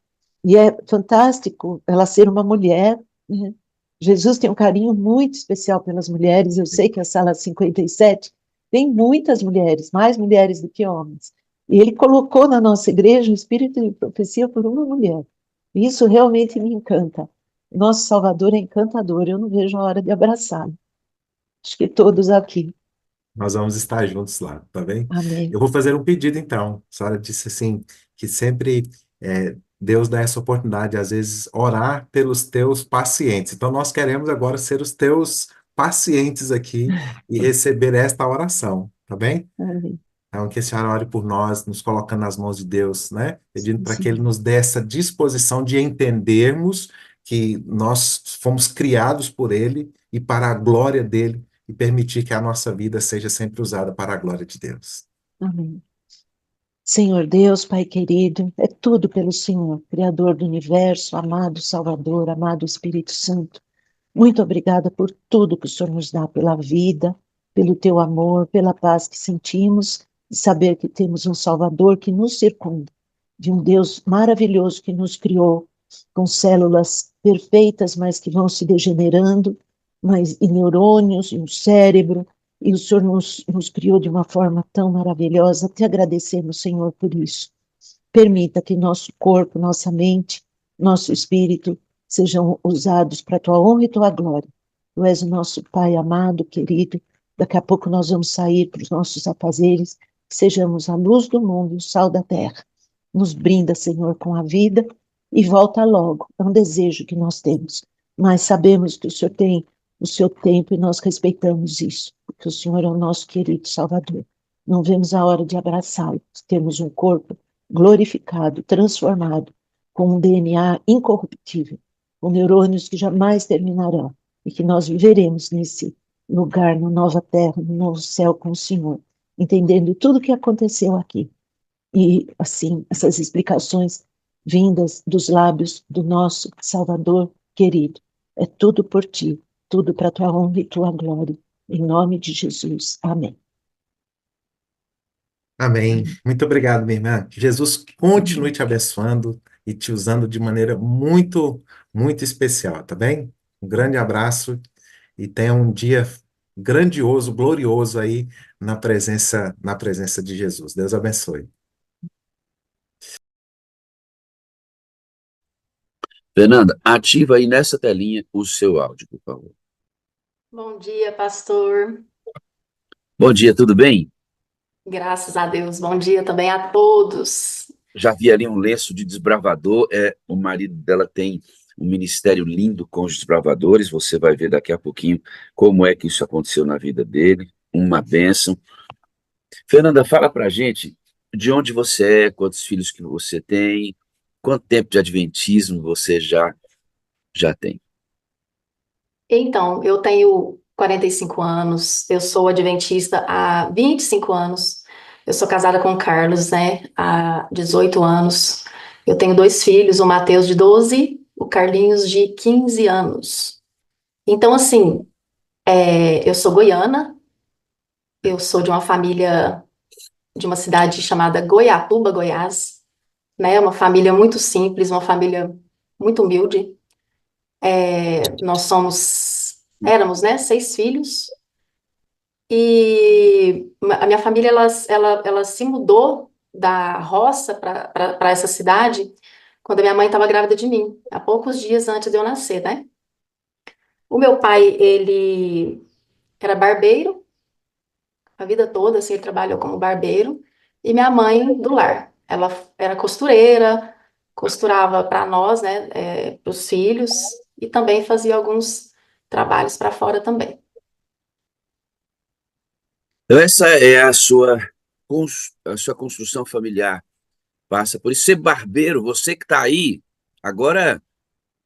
e é fantástico ela ser uma mulher, né? Jesus tem um carinho muito especial pelas mulheres, eu sei que a Sala 57 Tem muitas mulheres, mais mulheres do que homens. E ele colocou na nossa igreja o espírito de profecia por uma mulher. Isso realmente me encanta. Nosso Salvador é encantador, eu não vejo a hora de abraçá-lo. Acho que todos aqui. Nós vamos estar juntos lá, tá bem? Amém. Eu vou fazer um pedido então. A senhora disse assim, que sempre Deus dá essa oportunidade, às vezes, orar pelos teus pacientes. Então, nós queremos agora ser os teus pacientes aqui e receber esta oração, tá bem? Amém. Então, que a senhora ore por nós, nos colocando nas mãos de Deus, né? Pedindo Sim, para que Ele Senhor. nos dê essa disposição de entendermos que nós fomos criados por Ele e para a glória dele e permitir que a nossa vida seja sempre usada para a glória de Deus. Amém. Senhor Deus, Pai querido, é tudo pelo Senhor, Criador do universo, amado Salvador, amado Espírito Santo. Muito obrigada por tudo que o Senhor nos dá, pela vida, pelo teu amor, pela paz que sentimos, e saber que temos um Salvador que nos circunda, de um Deus maravilhoso que nos criou, com células perfeitas, mas que vão se degenerando, mas e neurônios, e um cérebro, e o Senhor nos criou de uma forma tão maravilhosa. Te agradecemos, Senhor, por isso. Permita que nosso corpo, nossa mente, nosso espírito sejam usados para a tua honra e tua glória. Tu és o nosso Pai amado, querido. Daqui a pouco nós vamos sair para os nossos afazeres, que sejamos a luz do mundo, o sal da terra. Nos brinda, Senhor, com a vida e volta logo. É um desejo que nós temos, mas sabemos que o Senhor tem o seu tempo e nós respeitamos isso, porque o Senhor é o nosso querido Salvador. Não vemos a hora de abraçá-lo. Temos um corpo glorificado, transformado, com um DNA incorruptível, com neurônios que jamais terminarão, e que nós viveremos nesse lugar, na nova terra, no novo céu com o Senhor, entendendo tudo o que aconteceu aqui. E, assim, essas explicações vindas dos lábios do nosso Salvador querido. É tudo por ti, tudo para tua honra e tua glória. Em nome de Jesus. Amém. Amém. Amém. Muito obrigado, minha irmã. Que Jesus continue Amém. te abençoando e te usando de maneira muito, muito especial, tá bem? Um grande abraço e tenha um dia grandioso, glorioso aí na presença de Jesus. Deus abençoe. Fernanda, ativa aí nessa telinha o seu áudio, por favor. Bom dia, pastor. Bom dia, tudo bem? Graças a Deus. Bom dia também a todos. Já vi ali um lenço de desbravador. O marido dela tem um ministério lindo com os desbravadores. Você vai ver daqui a pouquinho como é que isso aconteceu na vida dele. Uma bênção. Fernanda, fala pra gente de onde você é, quantos filhos que você tem, quanto tempo de adventismo você já tem. Então, eu tenho 45 anos, eu sou adventista há 25 anos, eu sou casada com o Carlos, né, há 18 anos. Eu tenho dois filhos, o Mateus de 12, o Carlinhos de 15 anos. Então, assim, eu sou goiana, eu sou de uma família de uma cidade chamada Goiatuba, Goiás, né, uma família muito simples, uma família muito humilde. Éramos, né, seis filhos, e a minha família, ela se mudou da roça para essa cidade quando a minha mãe estava grávida de mim, há poucos dias antes de eu nascer, né? O meu pai, ele era barbeiro, a vida toda, assim, ele trabalhou como barbeiro, e minha mãe do lar. Ela era costureira, costurava para nós, né, para os filhos, e também fazia alguns trabalhos para fora também. Então, essa é a sua construção familiar. Passa por isso. Ser barbeiro, você que está aí, agora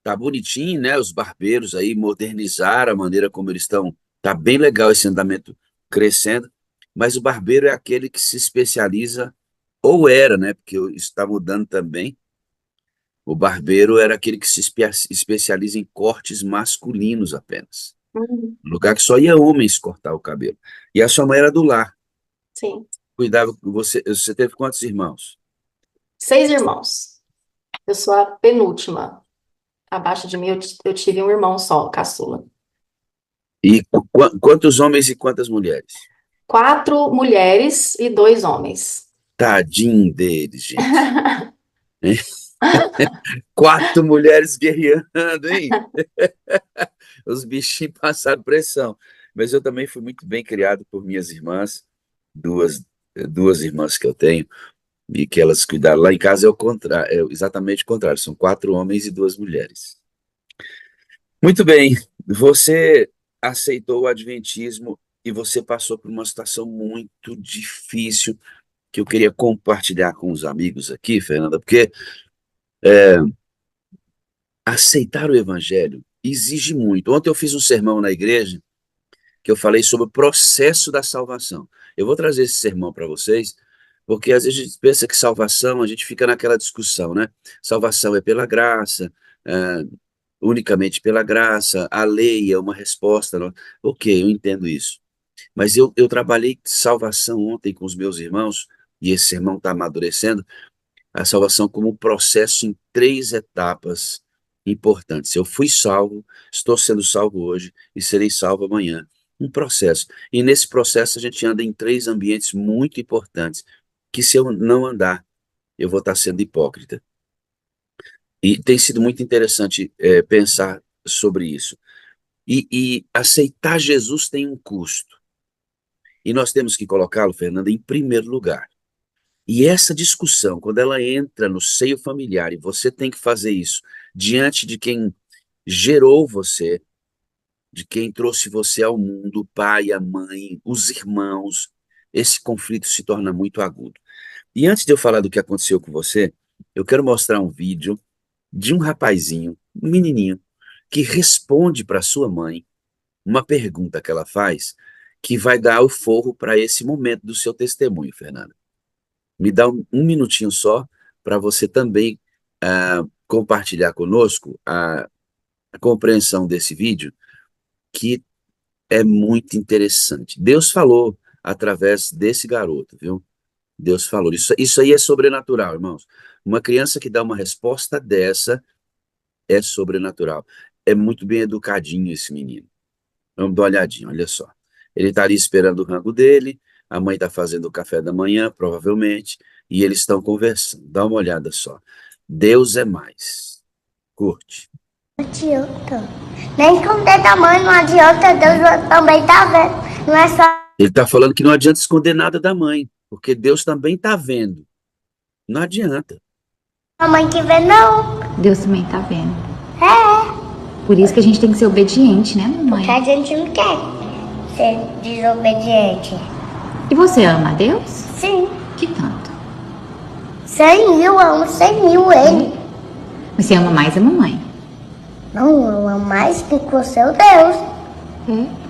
tá bonitinho, né? Os barbeiros aí modernizaram a maneira como eles estão. Tá bem legal esse andamento crescendo. Mas o barbeiro é aquele que se especializa, ou era, né? Porque isso está mudando também. O barbeiro era aquele que se especializa em cortes masculinos apenas. Uhum. Um lugar que só ia homens cortar o cabelo. E a sua mãe era do lar. Sim. Cuidava com você. Você teve quantos irmãos? 6 irmãos. Eu sou a penúltima. Abaixo de mim eu tive um irmão só, caçula. E quantos homens e quantas mulheres? 4 mulheres e 2 homens. Tadinho deles, gente. Hein? 4 mulheres guerreando, hein? Os bichinhos passaram pressão. Mas eu também fui muito bem criado por minhas irmãs, duas irmãs que eu tenho, e que elas cuidaram. Lá em casa é o contrário, é exatamente o contrário, são 4 homens e 2 mulheres. Muito bem, você aceitou o adventismo e você passou por uma situação muito difícil que eu queria compartilhar com os amigos aqui, Fernanda, porque aceitar o evangelho exige muito. Ontem eu fiz um sermão na igreja que eu falei sobre o processo da salvação. Eu vou trazer esse sermão para vocês, porque às vezes a gente pensa que salvação, a gente fica naquela discussão, né? Salvação é pela graça, é, unicamente pela graça, a lei é uma resposta. Não? Ok, eu entendo isso. Mas eu trabalhei salvação ontem com os meus irmãos, e esse sermão está amadurecendo, a salvação como um processo em 3 etapas importantes. Eu fui salvo, estou sendo salvo hoje e serei salvo amanhã. Um processo. E nesse processo a gente anda em 3 ambientes muito importantes, que se eu não andar, eu vou estar sendo hipócrita. E tem sido muito interessante pensar sobre isso. E aceitar Jesus tem um custo. E nós temos que colocá-lo, Fernanda, em primeiro lugar. E essa discussão, quando ela entra no seio familiar, e você tem que fazer isso diante de quem gerou você, de quem trouxe você ao mundo, o pai, a mãe, os irmãos, esse conflito se torna muito agudo. E antes de eu falar do que aconteceu com você, eu quero mostrar um vídeo de um rapazinho, um menininho, que responde para sua mãe uma pergunta que ela faz, que vai dar o forro para esse momento do seu testemunho, Fernanda. Me dá um minutinho só para você também compartilhar conosco a compreensão desse vídeo, que é muito interessante. Deus falou através desse garoto, viu? Deus falou. Isso aí é sobrenatural, irmãos. Uma criança que dá uma resposta dessa é sobrenatural. É muito bem educadinho esse menino. Vamos dar uma olhadinha, olha só. Ele está ali esperando o rango dele, a mãe está fazendo o café da manhã, provavelmente, e eles estão conversando. Dá uma olhada só. Deus é mais. Curte. Não adianta. Nem esconder da mãe não adianta, Deus também tá vendo. Não é só Ele está falando que não adianta esconder nada da mãe, porque Deus também está vendo. Não adianta. a mãe que vê, não. Deus também tá vendo. É, Por isso que a gente tem que ser obediente, né, mamãe? porque a gente não quer ser desobediente. E você ama a Deus? Sim. Que tanto? 100 mil, eu amo 100 mil ele. Você ama mais a mamãe? Não, eu amo mais que com o seu Deus. É.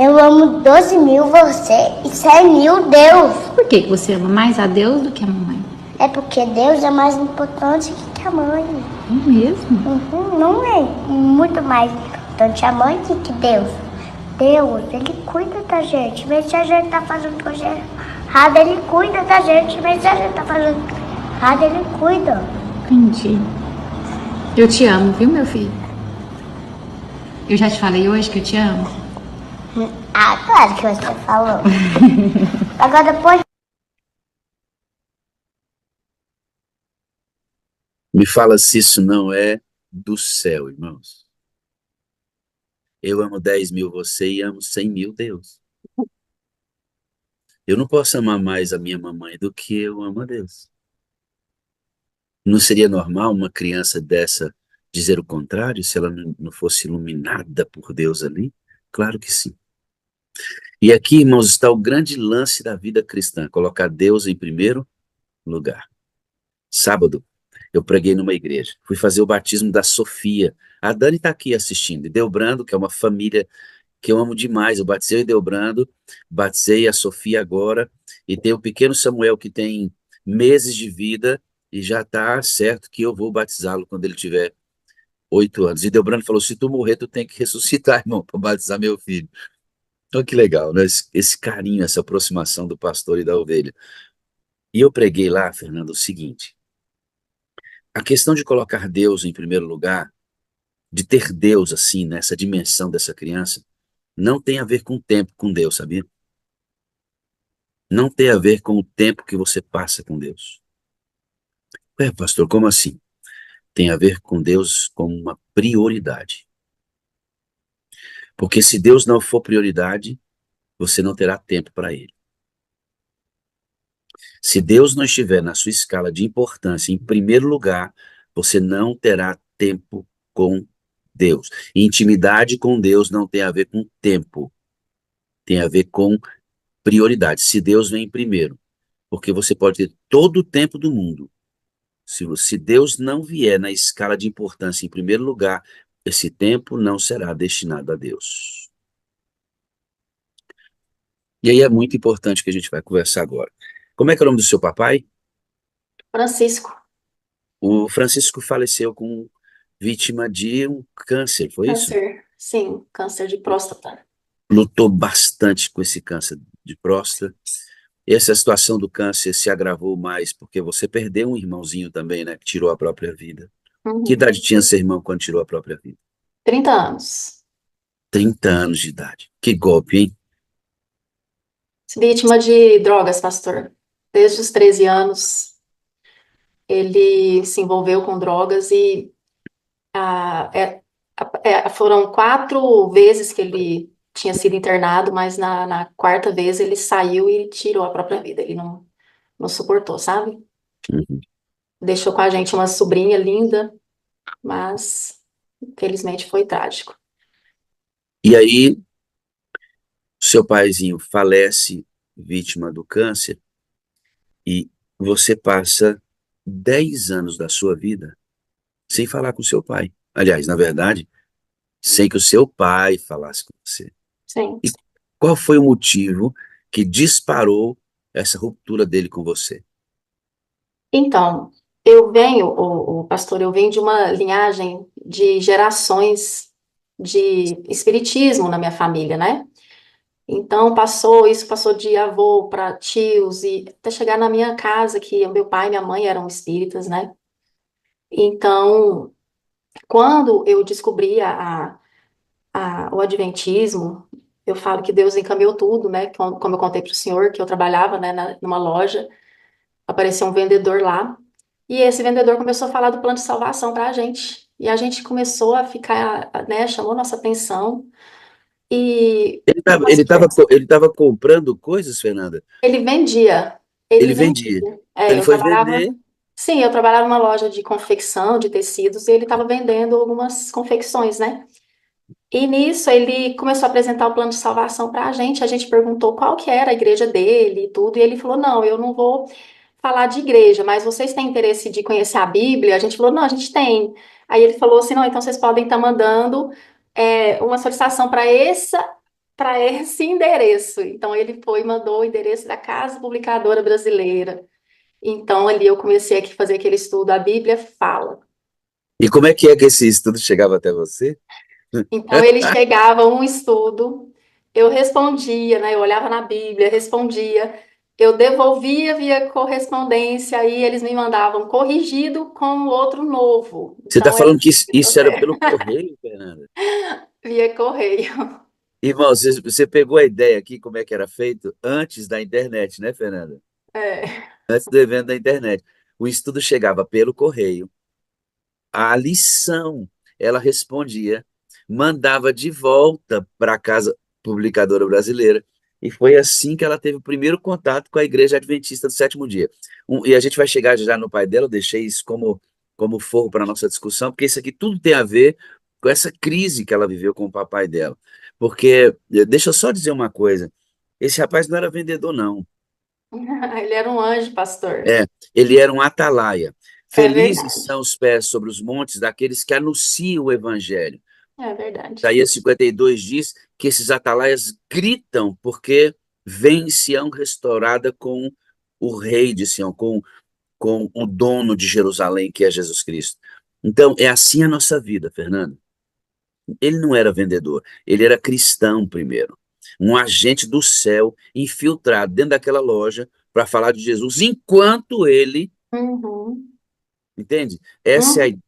Eu amo 12 mil você e 100 mil Deus. Por que você ama mais a Deus do que a mamãe? É porque Deus é mais importante que a mãe. É mesmo? Não é muito mais importante a mãe que Deus. Deus, ele cuida da gente. Mesmo se a gente tá fazendo coisa errada, ele cuida da gente. Mesmo se a gente tá fazendo errado, ele cuida. Entendi. Eu te amo, viu, meu filho? Eu já te falei hoje que eu te amo? Ah, claro que você falou. Agora depois. Me fala se isso não é do céu, irmãos. Eu amo 10 mil você e amo 100 mil Deus. Eu não posso amar mais a minha mamãe do que eu amo a Deus. Não seria normal uma criança dessa dizer o contrário, se ela não fosse iluminada por Deus ali? Claro que sim. E aqui, irmãos, está o grande lance da vida cristã, colocar Deus em primeiro lugar. Sábado, eu preguei numa igreja, fui fazer o batismo da Sofia. A Dani está aqui assistindo, e Delbrando, que é uma família que eu amo demais, eu batizei o Delbrando, batizei a Sofia agora, e tem o pequeno Samuel que tem meses de vida, e já está certo que eu vou batizá-lo quando ele tiver 8 anos. E Delbrando falou, se tu morrer, tu tem que ressuscitar, irmão, para batizar meu filho. Então que legal, né? Esse carinho, essa aproximação do pastor e da ovelha. E eu preguei lá, Fernando, o seguinte, a questão de colocar Deus em primeiro lugar, de ter Deus assim, nessa dimensão dessa criança, não tem a ver com o tempo com Deus, sabia? não tem a ver com o tempo que você passa com Deus. Pastor, como assim? Tem a ver com Deus como uma prioridade. Porque se Deus não for prioridade, você não terá tempo para Ele. Se Deus não estiver na sua escala de importância em primeiro lugar, você não terá tempo com Deus. Intimidade com Deus não tem a ver com tempo, tem a ver com prioridade. Se Deus vem em primeiro, porque você pode ter todo o tempo do mundo. Se Deus não vier na escala de importância em primeiro lugar, esse tempo não será destinado a Deus. E aí é muito importante que a gente vai conversar agora. Como é que é o nome do seu papai? Francisco, O Francisco faleceu com vítima de um câncer, foi isso? câncer, sim, câncer de próstata. Lutou bastante com esse câncer de próstata. E essa situação do câncer se agravou mais porque você perdeu um irmãozinho também, né, que tirou a própria vida. Que Uhum. idade tinha seu irmão quando tirou a própria vida? 30 anos. 30 anos de idade. Que golpe, hein? Vítima de drogas, pastor. Desde os 13 anos, ele se envolveu com drogas e foram 4 vezes que ele tinha sido internado, mas na quarta vez ele saiu e tirou a própria vida. Ele não suportou, sabe? Uhum. Deixou com a gente uma sobrinha linda, mas infelizmente foi trágico. E aí, seu paizinho falece vítima do câncer e você passa 10 anos da sua vida sem falar com seu pai. Aliás, na verdade, sem que o seu pai falasse com você. Sim. E qual foi o motivo que disparou essa ruptura dele com você? Então, o pastor, eu venho de uma linhagem de gerações de espiritismo na minha família, né? Então, isso passou de avô para tios e até chegar na minha casa, que o meu pai e minha mãe eram espíritas, né? Então, quando eu descobri o adventismo, eu falo que Deus encaminhou tudo, né? Como eu contei para o senhor, que eu trabalhava, né, numa loja, apareceu um vendedor lá, e esse vendedor começou a falar do plano de salvação para a gente. E a gente começou a ficar, né, chamou nossa atenção. E Ele tava comprando coisas, Fernanda? ele vendia, Ele ele vendia. vendia. Então ele Eu foi trabalhava, vender. sim, eu trabalhava numa loja de confecção de tecidos e ele estava vendendo algumas confecções, né? E nisso ele começou a apresentar o plano de salvação para a gente perguntou qual que era a igreja dele e tudo, e ele falou, não, eu não vou falar de igreja, mas vocês têm interesse de conhecer a Bíblia? A gente falou, não, a gente tem. Aí ele falou assim, não, então vocês podem estar mandando uma solicitação para esse endereço. Então ele foi e mandou o endereço da Casa Publicadora Brasileira. Então ali eu comecei a fazer aquele estudo, a Bíblia fala. E como é que esse estudo chegava até você? Então ele chegava um estudo, eu respondia, né? Eu olhava na Bíblia, respondia, eu devolvia via correspondência, aí eles me mandavam corrigido com outro novo. Você está Então era falando que esse isso era processo, pelo correio, Fernanda? via correio. Irmão, você pegou a ideia aqui, como é que era feito antes da internet, né, Fernanda? É. Antes do evento da internet. O estudo chegava pelo correio, a lição ela respondia, mandava de volta para a Casa Publicadora Brasileira, e foi assim que ela teve o primeiro contato com a Igreja Adventista do Sétimo Dia. E a gente vai chegar já no pai dela, eu deixei isso como forro para a nossa discussão, porque isso aqui tudo tem a ver com essa crise que ela viveu com o papai dela. Porque, deixa eu só dizer uma coisa, esse rapaz não era vendedor, não. Ele era um anjo, pastor. É, ele era um atalaia. É Felizes verdade. são os pés sobre os montes daqueles que anunciam o evangelho. É verdade. Isaías 52 diz que esses atalaias gritam porque vem Sião restaurada com o rei de Sião, com o dono de Jerusalém, que é Jesus Cristo. Então, é assim a nossa vida, Fernando. Ele não era vendedor, ele era cristão primeiro. Um agente do céu infiltrado dentro daquela loja para falar de Jesus, enquanto ele, Uhum. entende? Essa é a Uhum. ideia.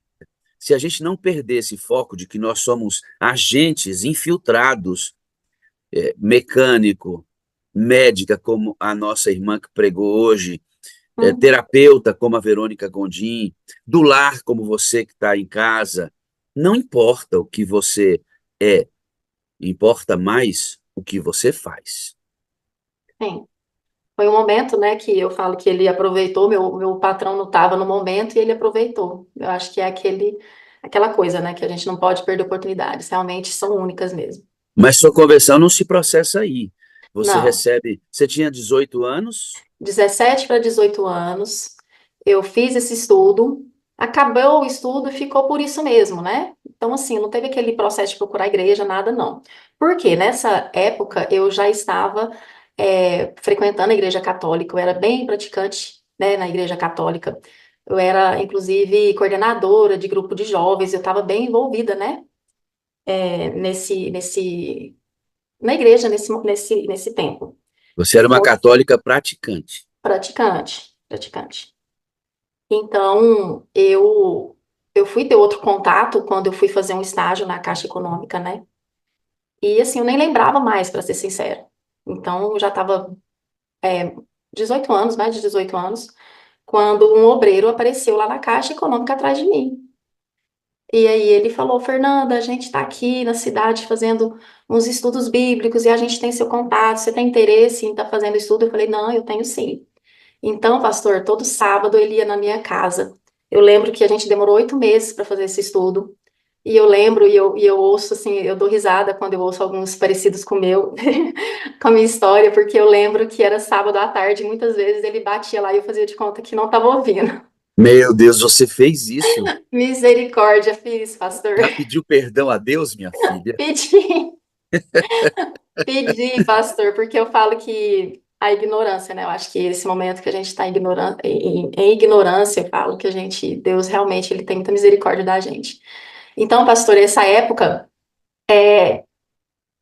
Se a gente não perder esse foco de que nós somos agentes infiltrados, mecânico, médica, como a nossa irmã que pregou hoje, Uhum. terapeuta, como a Verônica Gondim, do lar, como você que está em casa. Não importa o que você é, importa mais o que você faz. Sim. Foi um momento, né, que eu falo que ele aproveitou, meu patrão não estava no momento e ele aproveitou. Eu acho que é aquela coisa, né, que a gente não pode perder oportunidades, realmente são únicas mesmo. Mas sua conversão não se processa aí. Você Não, recebe. Você tinha 18 anos? 17 para 18 anos, eu fiz esse estudo, acabou o estudo e ficou por isso mesmo, né? Então, assim, não teve aquele processo de procurar igreja, nada, não. Porque nessa época eu já estava frequentando a igreja católica, eu era bem praticante, né, na igreja católica. Eu era, inclusive, coordenadora de grupo de jovens, eu estava bem envolvida, né, na igreja, nesse tempo. Você era uma católica praticante. Praticante. Então, eu fui ter outro contato quando eu fui fazer um estágio na Caixa Econômica, né? E assim, eu nem lembrava mais, para ser sincera. Então, eu já estava 18 anos, mais de 18 anos, quando um obreiro apareceu lá na Caixa Econômica atrás de mim. E aí ele falou, Fernanda, a gente está aqui na cidade fazendo uns estudos bíblicos e a gente tem seu contato, você tem interesse em estar fazendo estudo? Eu falei, não, eu tenho sim. Então, pastor, todo sábado ele ia na minha casa. Eu lembro que a gente demorou 8 meses para fazer esse estudo. E eu lembro, e eu ouço assim, eu dou risada quando eu ouço alguns parecidos com o meu, com a minha história, porque eu lembro que era sábado à tarde, e muitas vezes ele batia lá e eu fazia de conta que não estava ouvindo. Meu Deus, você fez isso? Misericórdia, fiz, pastor. Já pediu perdão a Deus, minha filha? Pedi, pedi, pastor, porque eu falo que a ignorância, né? Eu acho que esse momento que a gente está em ignorância, eu falo que Deus realmente, ele tem muita misericórdia da gente. Então, pastor, essa época,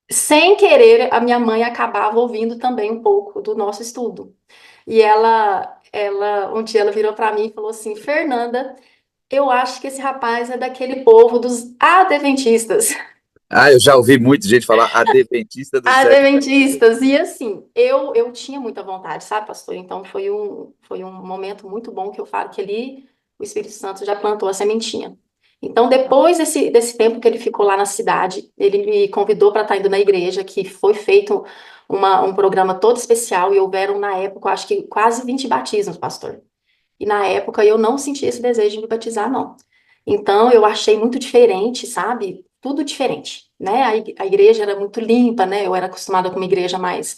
sem querer, a minha mãe acabava ouvindo também um pouco do nosso estudo. E um dia ela virou para mim e falou assim, Fernanda, eu acho que esse rapaz é daquele povo dos adventistas. Ah, eu já ouvi muita gente falar adventista do sétimo. Adventistas, e assim, eu tinha muita vontade, sabe, pastor? Então foi um momento muito bom que eu falo que ali o Espírito Santo já plantou a sementinha. Então, depois desse tempo que ele ficou lá na cidade, ele me convidou para estar indo na igreja, que foi feito um programa todo especial, e houveram, na época, eu acho que quase 20 batismos, pastor. E na época eu não senti esse desejo de me batizar, não. Então eu achei muito diferente, sabe? Tudo diferente, né? A igreja era muito limpa, né? Eu era acostumada com uma igreja mais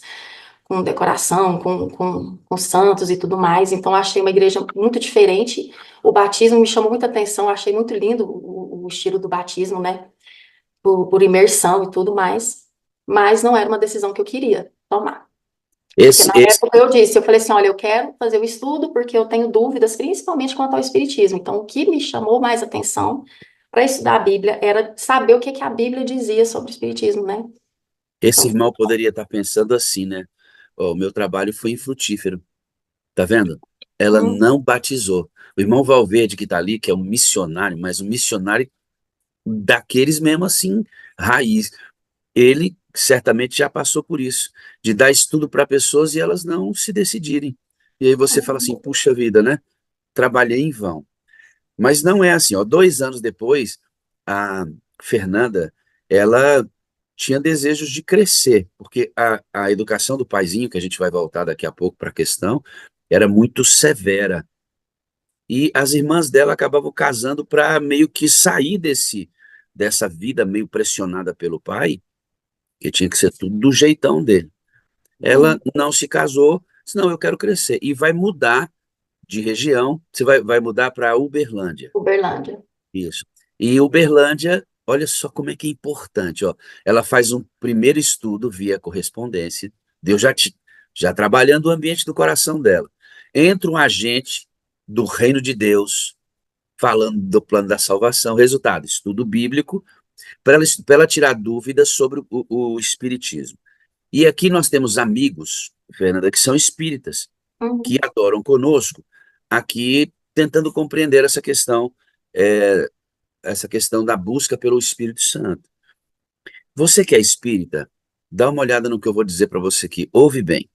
com decoração, com santos e tudo mais. Então eu achei uma igreja muito diferente. O batismo me chamou muita atenção, eu achei muito lindo o estilo do batismo, né? Por imersão e tudo mais. Mas não era uma decisão que eu queria tomar. Porque Esse, na esse, época eu falei assim, olha, eu quero fazer o estudo porque eu tenho dúvidas, principalmente quanto ao espiritismo. Então, o que me chamou mais atenção para estudar a Bíblia era saber o que que a Bíblia dizia sobre o espiritismo, né? esse Então, irmão poderia estar pensando assim, né? Ó, o meu trabalho foi infrutífero, tá vendo? Ela hum, não batizou. O irmão Valverde que está ali, que é um missionário, mas um missionário daqueles mesmo assim, raiz. Ele certamente já passou por isso, de dar estudo para pessoas e elas não se decidirem. E aí você fala assim, puxa vida, né? Trabalhei em vão. Mas não é assim, ó. 2 anos depois, a Fernanda, ela tinha desejos de crescer, porque a educação do paizinho, que a gente vai voltar daqui a pouco para a questão, era muito severa. E as irmãs dela acabavam casando para meio que sair dessa vida meio pressionada pelo pai, que tinha que ser tudo do jeitão dele. Ela hum, não se casou, senão eu quero crescer. E vai mudar de região, você vai mudar para Uberlândia. Uberlândia. Isso. E Uberlândia, olha só como é que é importante, ó. Ela faz um primeiro estudo via correspondência, Deus já trabalhando o ambiente do coração dela. Entra um agente do reino de Deus falando do plano da salvação. Resultado, estudo bíblico para ela tirar dúvidas sobre o espiritismo. E aqui nós temos amigos, Fernanda, que são espíritas, que Uhum. adoram conosco, aqui tentando compreender é, essa questão da busca pelo Espírito Santo. Você que é espírita, Dá uma olhada no que eu vou dizer para você aqui. Ouve bem.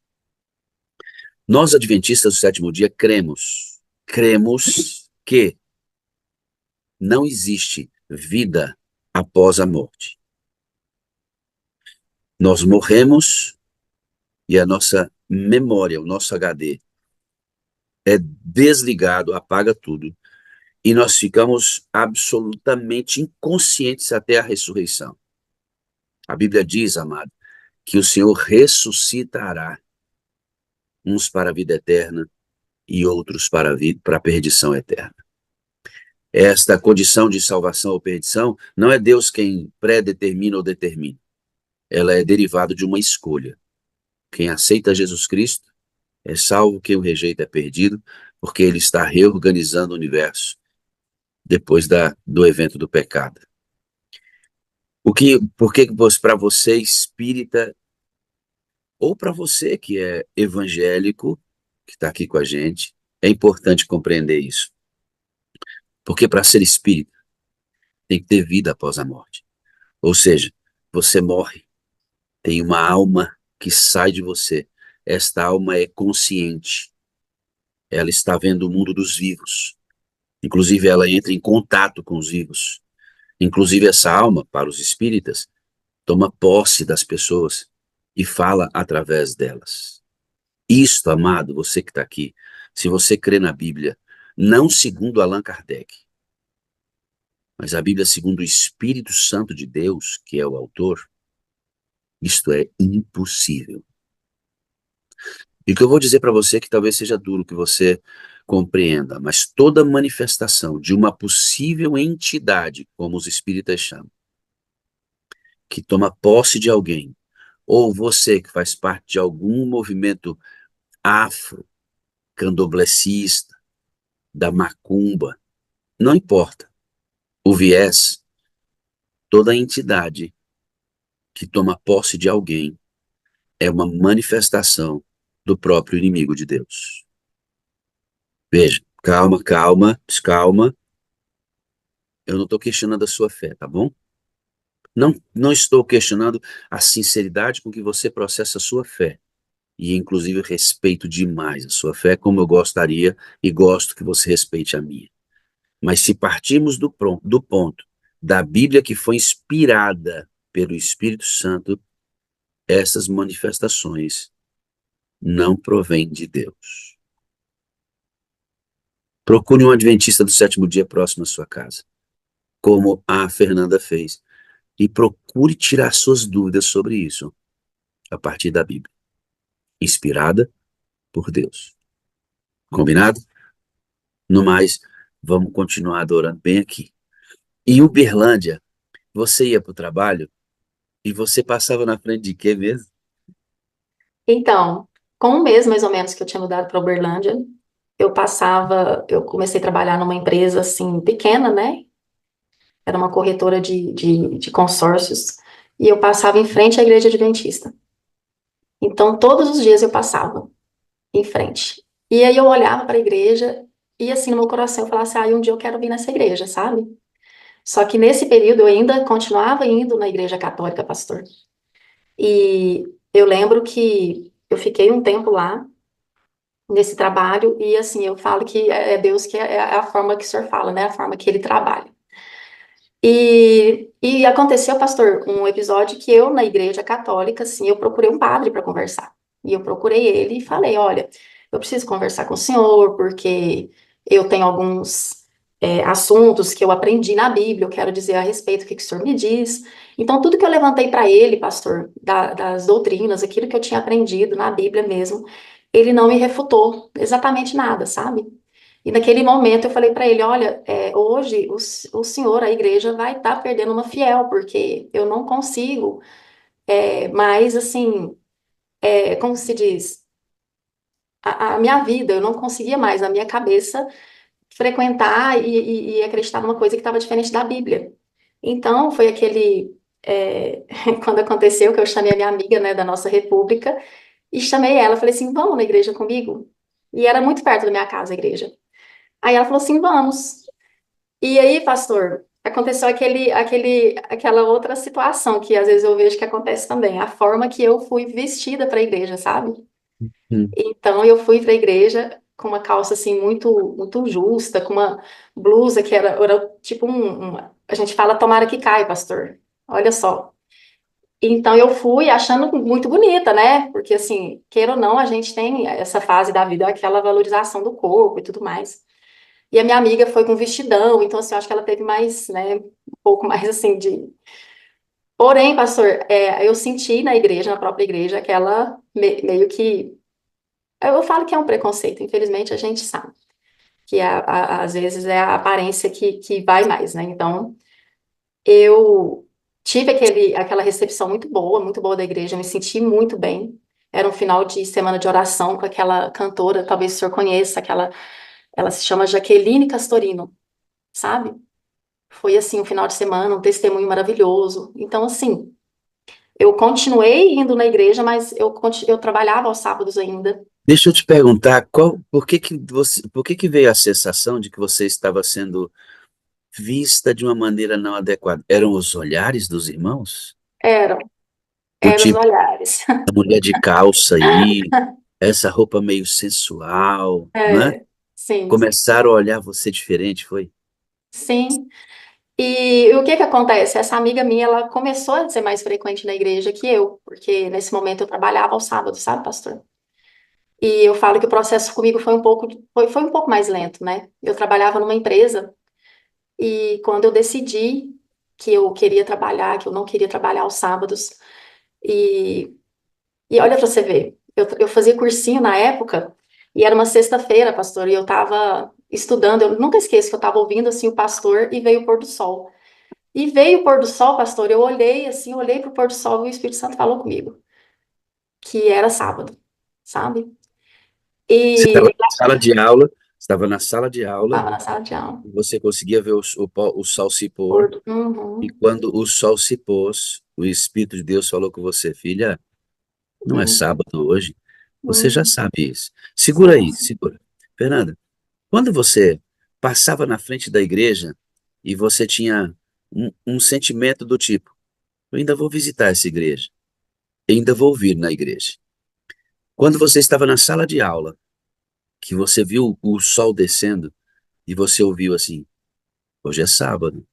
Nós, adventistas do sétimo dia, cremos que não existe vida após a morte. Nós morremos e a nossa memória, o nosso HD, é desligado, apaga tudo, e nós ficamos absolutamente inconscientes até a ressurreição. A Bíblia diz, amado, que o Senhor ressuscitará uns para a vida eterna e outros para a perdição eterna. Esta condição de salvação ou perdição não é Deus quem pré-determina ou determina. Ela é derivada de uma escolha. Quem aceita Jesus Cristo é salvo, quem o rejeita é perdido, porque ele está reorganizando o universo depois do evento do pecado. Por que para você espírita, ou para você que é evangélico, que está aqui com a gente, é importante compreender isso? Porque para ser espírita, tem que ter vida após a morte. Ou seja, você morre, tem uma alma que sai de você. Esta alma é consciente. Ela está vendo o mundo dos vivos. Inclusive, ela entra em contato com os vivos. Inclusive, essa alma, para os espíritas, toma posse das pessoas e fala através delas. Isto, amado, você que está aqui, se você crê na Bíblia, não segundo Allan Kardec, mas a Bíblia segundo o Espírito Santo de Deus, que é o autor, isto é impossível. E o que eu vou dizer para você que talvez seja duro que você compreenda, mas toda manifestação de uma possível entidade, como os espíritas chamam, que toma posse de alguém, ou você que faz parte de algum movimento afro, candomblessista, da macumba, não importa o viés, toda entidade que toma posse de alguém é uma manifestação do próprio inimigo de Deus. Veja, calma, calma. Eu não estou questionando a sua fé, tá bom? Não estou questionando a sinceridade com que você processa a sua fé. E, inclusive, respeito demais a sua fé, como eu gostaria e gosto que você respeite a minha. Mas se partirmos do ponto da Bíblia que foi inspirada pelo Espírito Santo, essas manifestações não provêm de Deus. Procure um adventista do sétimo dia próximo à sua casa, como a Fernanda fez, e procure tirar suas dúvidas sobre isso a partir da Bíblia, inspirada por Deus. Combinado? No mais, vamos continuar adorando bem aqui. Em Uberlândia, você ia para o trabalho e você passava na frente de quê mesmo? Então, com um mês mais ou menos que eu tinha mudado para Uberlândia, eu comecei a trabalhar numa empresa assim pequena, né? Era uma corretora de consórcios, e eu passava em frente à igreja adventista. Então, todos os dias eu passava em frente. E aí eu olhava para a igreja e assim no meu coração eu falava assim, um dia eu quero vir nessa igreja, sabe? Só que nesse período eu ainda continuava indo na igreja católica, pastor. E eu lembro que eu fiquei um tempo lá, nesse trabalho, e assim, eu falo que é Deus que é a forma que o senhor fala, né? A forma que ele trabalha. E aconteceu, pastor, um episódio que eu, na igreja católica, assim, eu procurei um padre para conversar. E eu procurei ele e falei, olha, eu preciso conversar com o senhor, porque eu tenho alguns assuntos que eu aprendi na Bíblia, eu quero dizer a respeito, o que o senhor me diz. Então, tudo que eu levantei para ele, pastor, das doutrinas, aquilo que eu tinha aprendido na Bíblia mesmo, ele não me refutou exatamente nada, sabe? E naquele momento eu falei para ele, olha, hoje o senhor, a igreja, vai estar perdendo uma fiel, porque eu não consigo mais, assim, como se diz, a minha vida, eu não conseguia mais, na minha cabeça, frequentar e acreditar numa coisa que estava diferente da Bíblia. Então, foi quando aconteceu que eu chamei a minha amiga, né, da nossa república, e chamei ela, falei assim, vamos na igreja comigo? E era muito perto da minha casa, a igreja. Aí ela falou assim, vamos. E aí, pastor, aconteceu aquela outra situação que às vezes eu vejo que acontece também, a forma que eu fui vestida para a igreja, sabe? Hum. Então eu fui para a igreja com uma calça assim muito justa, com uma blusa que era tipo a gente fala tomara que cai, pastor. Olha só. Então eu fui achando muito bonita, né? Porque assim, queira ou não, a gente tem essa fase da vida, aquela valorização do corpo e tudo mais. E a minha amiga foi com vestidão, então assim, eu acho que ela teve mais, né, um pouco mais assim de. Porém, pastor, eu senti na igreja, na própria igreja, aquela meio que. Eu falo que é um preconceito, infelizmente a gente sabe que às vezes é a aparência que vai mais, né? Então, eu tive aquela recepção muito boa da igreja, eu me senti muito bem. Era um final de semana de oração com aquela cantora, talvez o senhor conheça, ela se chama Jaqueline Castorino, sabe? Foi assim um final de semana, um testemunho maravilhoso. Então, assim, eu continuei indo na igreja, mas eu trabalhava aos sábados ainda. Deixa eu te perguntar, por que que veio a sensação de que você estava sendo vista de uma maneira não adequada? Eram os olhares dos irmãos? Eram, Do eram os tipo, olhares. a mulher de calça aí, essa roupa meio sensual, né? É, sim, Começaram a olhar você diferente, foi? sim. E o que que acontece? Essa amiga minha, ela começou a ser mais frequente na igreja que eu, porque nesse momento eu trabalhava aos sábados, sabe, pastor? E eu falo que o processo comigo foi um pouco mais lento, né? Eu trabalhava numa empresa e quando eu decidi que eu queria trabalhar, que eu não queria trabalhar aos sábados, e, e olha pra você ver, eu fazia cursinho na época e era uma sexta-feira, pastor, e eu tava estudando, eu nunca esqueço que eu tava ouvindo assim o pastor e veio o pôr do sol. E veio o pôr do sol, pastor, eu olhei assim, olhei pro pôr do sol e o Espírito Santo falou comigo, que era sábado, sabe? Você E estava na sala de aula, estava na sala de aula. você conseguia ver o sol se pôr, e Uhum, quando o sol se pôs, o Espírito de Deus falou com você, filha, não é uhum, sábado hoje, você já uhum. sabe isso. Segura aí, Sim. segura. Fernanda, quando você passava na frente da igreja e você tinha um sentimento do tipo, eu ainda vou visitar essa igreja, eu ainda vou vir na igreja. Quando você estava na sala de aula, que você viu o sol descendo e você ouviu assim, hoje é sábado,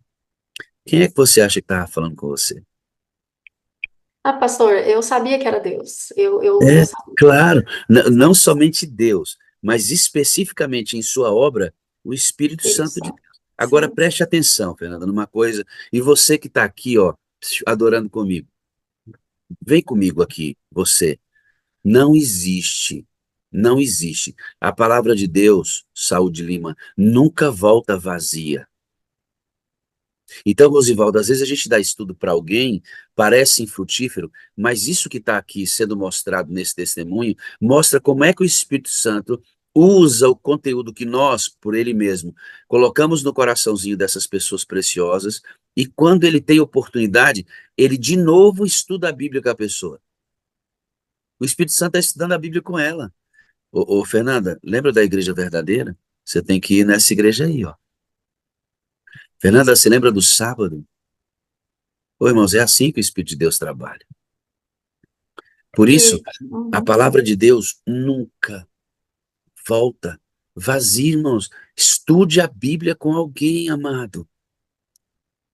quem é que você acha que estava falando com você? Ah, pastor, eu sabia que era Deus. Eu É, sabia. claro, não somente Deus, mas especificamente em sua obra, o Espírito Espírito Santo de Santo. Deus. Agora Sim, preste atenção, Fernanda, numa coisa, e você que está aqui, ó, adorando comigo, vem comigo aqui, você. Não existe, não existe. A palavra de Deus, Saúl de Lima, nunca volta vazia. Então, Rosivaldo, às vezes a gente dá estudo para alguém, parece infrutífero, mas isso que está aqui sendo mostrado nesse testemunho, mostra como é que o Espírito Santo usa o conteúdo que nós, por ele mesmo, colocamos no coraçãozinho dessas pessoas preciosas, e quando ele tem oportunidade, ele de novo estuda a Bíblia com a pessoa. O Espírito Santo está estudando a Bíblia com ela. Ô, Fernanda, lembra da igreja verdadeira? Você tem que ir nessa igreja aí, ó. Fernanda, você lembra do sábado? Ô, irmãos, é assim que o Espírito de Deus trabalha. Por isso, a uhum, palavra de Deus nunca volta vazia, irmãos. Estude a Bíblia com alguém, amado.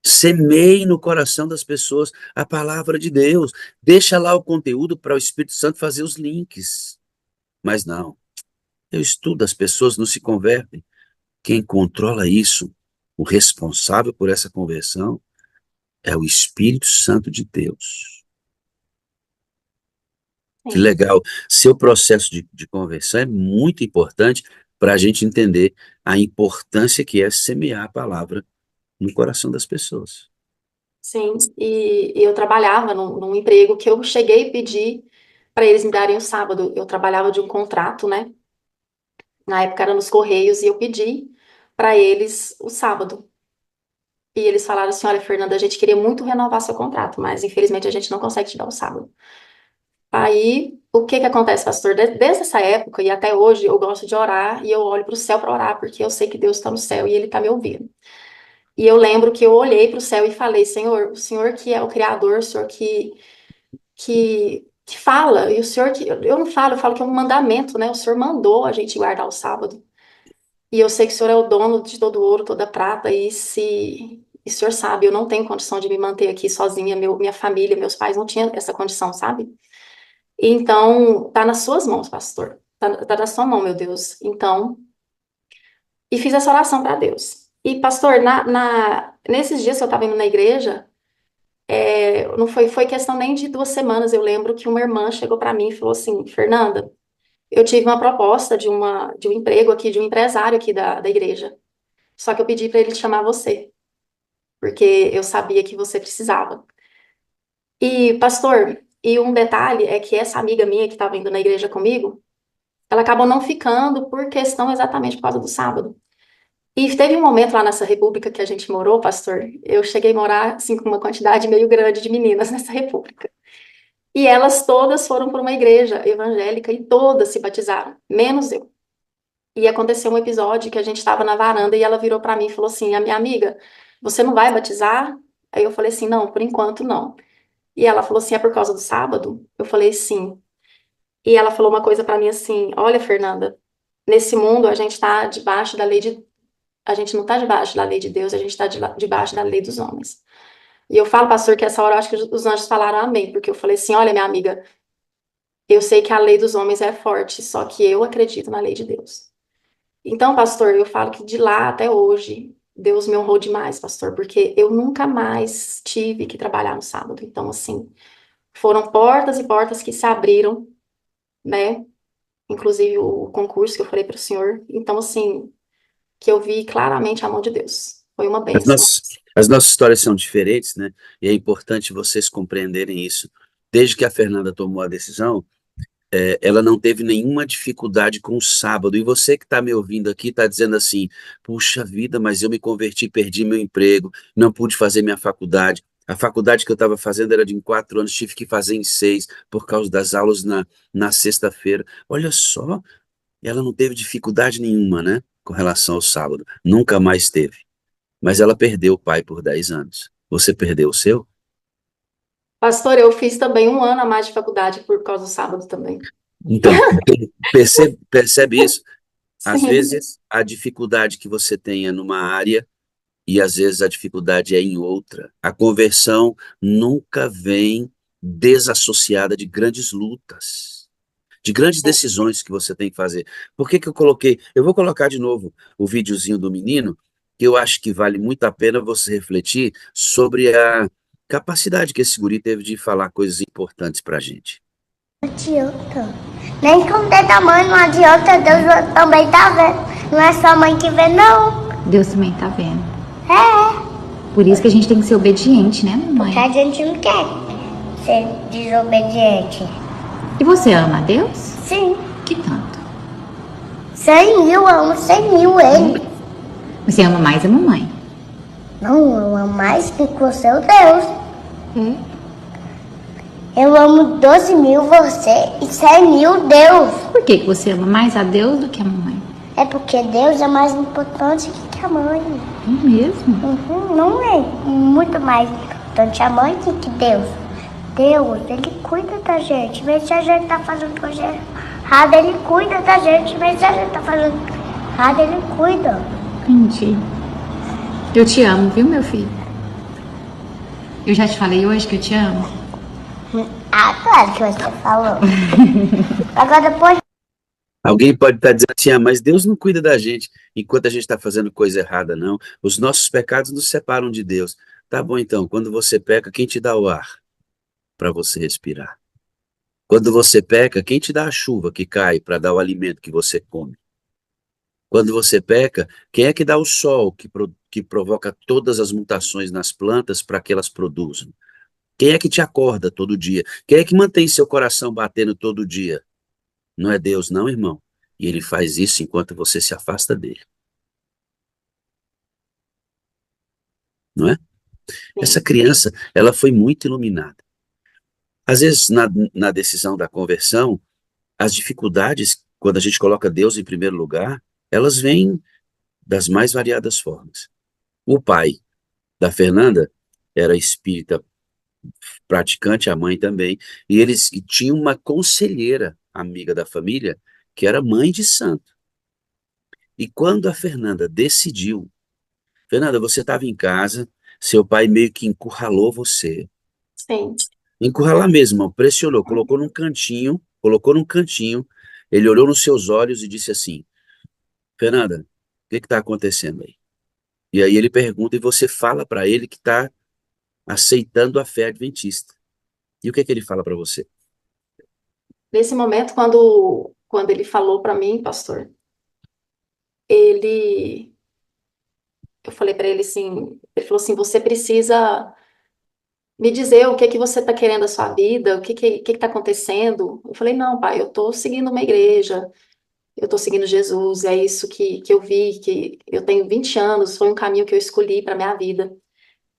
Semeie no coração das pessoas a palavra de Deus. Deixa lá o conteúdo para o Espírito Santo fazer os links. Mas não, eu estudo, as pessoas não se convertem. Quem controla isso, o responsável por essa conversão, é o Espírito Santo de Deus. Que sim, legal. Seu processo de conversão é muito importante para a gente entender a importância que é semear a palavra no coração das pessoas. sim. E eu trabalhava num emprego que eu cheguei a pedir para eles me darem o sábado. Eu trabalhava de um contrato, né? Na época era nos Correios e eu pedi para eles o sábado. E eles falaram assim: olha, Fernanda, a gente queria muito renovar seu contrato, mas infelizmente a gente não consegue te dar o sábado. Aí, o que que acontece, pastor? Desde essa época e até hoje, eu gosto de orar e eu olho para o céu para orar, porque eu sei que Deus está no céu e Ele está me ouvindo. E eu lembro que eu olhei para o céu e falei, Senhor, o Senhor que é o Criador, o Senhor que fala, e o Senhor que, eu não falo, eu falo que é um mandamento, né? O Senhor mandou a gente guardar o sábado. E eu sei que o Senhor é o dono de todo ouro, toda prata, e o Senhor sabe, eu não tenho condição de me manter aqui sozinha, minha família, meus pais não tinham essa condição, sabe? Então, tá nas suas mãos, pastor. Tá na sua mão, meu Deus. Então, e fiz essa oração para Deus. E, pastor, nesses dias que eu estava indo na igreja, não foi questão nem de 2 semanas. Eu lembro que uma irmã chegou para mim e falou assim: Fernanda, eu tive uma proposta de um emprego aqui, de um empresário aqui da igreja. Só que eu pedi para ele te chamar você, porque eu sabia que você precisava. E, pastor, e um detalhe é que essa amiga minha que estava indo na igreja comigo, ela acabou não ficando por questão exatamente por causa do sábado. E teve um momento lá nessa república que a gente morou, pastor, eu cheguei a morar, assim, com uma quantidade meio grande de meninas nessa república. E elas todas foram para uma igreja evangélica e todas se batizaram, menos eu. E aconteceu um episódio que a gente estava na varanda e ela virou para mim e falou assim: a minha amiga, você não vai batizar? Aí eu falei assim: não, por enquanto não. E ela falou assim: é por causa do sábado? Eu falei sim. E ela falou uma coisa para mim assim: olha, Fernanda, nesse mundo a gente está debaixo da lei de. A gente não está debaixo da lei de Deus, a gente está debaixo da lei dos homens. E eu falo, pastor, que essa hora eu acho que os anjos falaram amém, porque eu falei assim: olha, minha amiga, eu sei que a lei dos homens é forte, só que eu acredito na lei de Deus. Então, pastor, eu falo que de lá até hoje, Deus me honrou demais, pastor, porque eu nunca mais tive que trabalhar no sábado. Então, assim, foram portas e portas que se abriram, né? Inclusive o concurso que eu falei para o senhor. Então, assim, que eu vi claramente a mão de Deus. Foi uma As bênção. nossas, as nossas histórias são diferentes, né? E é importante vocês compreenderem isso. Desde que a Fernanda tomou a decisão, ela não teve nenhuma dificuldade com o sábado. E você que está me ouvindo aqui está dizendo assim: puxa vida, mas eu me converti, perdi meu emprego, não pude fazer minha faculdade. A faculdade que eu estava fazendo era de em 4 anos, tive que fazer em 6 por causa das aulas na sexta-feira. Olha só, ela não teve dificuldade nenhuma, né? Com relação ao sábado. Nunca mais teve. Mas ela perdeu o pai por 10 anos. Você perdeu o seu? Pastor, eu fiz também 1 ano a mais de faculdade por causa do sábado também. Então, percebe isso? Às Sim, vezes, a dificuldade que você tenha numa área e às vezes a dificuldade é em outra. A conversão nunca vem desassociada de grandes lutas, de grandes decisões que você tem que fazer. Por que que eu coloquei? Eu vou colocar de novo o videozinho do menino, que eu acho que vale muito a pena você refletir sobre a capacidade que esse guri teve de falar coisas importantes pra gente. Não adianta. Nem com o dedo da mãe não adianta, Deus também tá vendo. Não é só a mãe que vê, não. Deus também tá vendo. É, Por isso que a gente tem que ser obediente, né, mamãe? porque a gente não quer ser desobediente. E você ama a Deus? Sim, Que tanto? 100 mil, eu amo 100 mil ele. Você ama mais a mamãe? Não, eu amo mais que com o seu Deus. É. Eu amo 12 mil você e 100 mil Deus. Por que que você ama mais a Deus do que a mamãe? É porque Deus é mais importante que a mãe. É mesmo? Não é muito mais importante a mãe que Deus. Deus, ele cuida da gente. Mesmo se a gente tá fazendo coisa errada, ele cuida da gente. Mesmo se a gente tá fazendo errado, ele cuida. Entendi. Eu te amo, viu, meu filho? Eu já te falei hoje que eu te amo? Ah, claro que você falou. Agora depois. Alguém pode estar dizendo assim: mas Deus não cuida da gente enquanto a gente está fazendo coisa errada, não. Os nossos pecados nos separam de Deus. Tá bom, então, quando você peca, quem te dá o ar para você respirar? Quando você peca, quem te dá a chuva que cai para dar o alimento que você come? Quando você peca, quem é que dá o sol que provoca todas as mutações nas plantas para que elas produzam? Quem é que te acorda todo dia? Quem é que mantém seu coração batendo todo dia? Não é Deus, não, irmão. E ele faz isso enquanto você se afasta dele, não é? Essa sim. criança, ela foi muito iluminada. Às vezes, na decisão da conversão, as dificuldades, quando a gente coloca Deus em primeiro lugar, elas vêm das mais variadas formas. O pai da Fernanda era espírita praticante, a mãe também, e tinham uma conselheira, amiga da família, que era mãe de santo. E quando a Fernanda decidiu, Fernanda, você estava em casa, seu pai meio que encurralou você. Sim. Encurralar mesmo, pressionou, colocou num cantinho, ele olhou nos seus olhos e disse assim, Fernanda, o que está acontecendo aí? E aí ele pergunta e você fala para ele que está aceitando a fé adventista. E o que ele fala para você? Nesse momento, quando ele falou para mim, pastor, ele, eu falei para ele assim, ele falou assim, você precisa me dizer o que que você está querendo da sua vida, o que está acontecendo. Eu falei, não, pai, eu estou seguindo uma igreja, eu estou seguindo Jesus, é isso que eu vi, que eu tenho 20 anos, foi um caminho que eu escolhi para minha vida.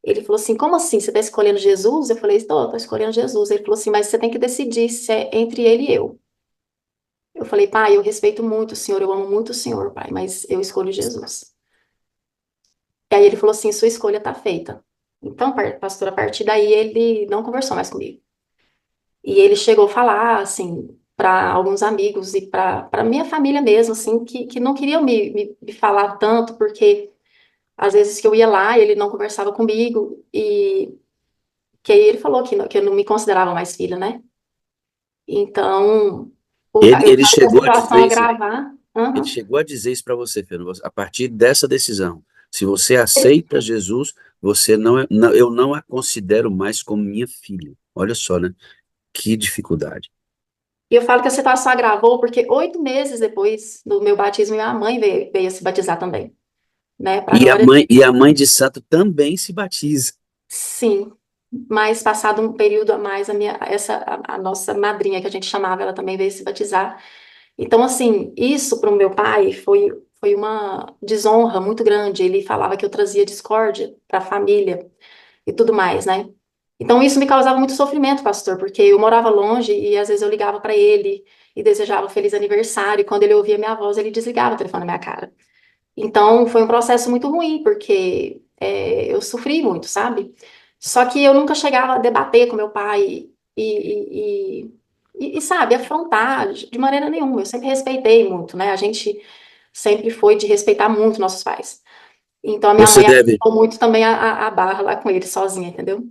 Ele falou assim, como assim, você está escolhendo Jesus? Eu falei, estou escolhendo Jesus. Ele falou assim, mas você tem que decidir se é entre ele e eu. Eu falei, pai, eu respeito muito o senhor, eu amo muito o senhor, pai, mas eu escolho Jesus. E aí ele falou assim, sua escolha está feita. Então, pastor, a partir daí ele não conversou mais comigo. E ele chegou a falar, assim, para alguns amigos e para minha família mesmo, assim, que não queriam me falar tanto, porque às vezes que eu ia lá, ele não conversava comigo, e que aí ele falou que eu não me considerava mais filha, né? Então, Ele, eu ele faço a chegou a situação dizer isso, agravar. ele Aham. chegou a dizer isso para você, Fernando, a partir dessa decisão, se você aceita Jesus, você eu não a considero mais como minha filha. Olha só, né? Que dificuldade. E eu falo que a situação agravou porque 8 meses depois do meu batismo, minha mãe veio a se batizar também, né? Para E a glória. mãe, e a mãe de santo também se batiza. Sim, mas passado um período a mais, a nossa madrinha, que a gente chamava, ela também veio se batizar. Então, assim, isso para o meu pai foi uma desonra muito grande. Ele falava que eu trazia discórdia para a família e tudo mais, né? Então, isso me causava muito sofrimento, pastor, porque eu morava longe e às vezes eu ligava para ele e desejava feliz aniversário. E quando ele ouvia minha voz, ele desligava o telefone na minha cara. Então, foi um processo muito ruim, porque eu sofri muito, sabe? Só que eu nunca chegava a debater com meu pai sabe, afrontar de maneira nenhuma. Eu sempre respeitei muito, né? A gente sempre foi de respeitar muito nossos pais. Então, a minha Você mãe deve, aguentou muito também a barra lá com ele, sozinha, entendeu?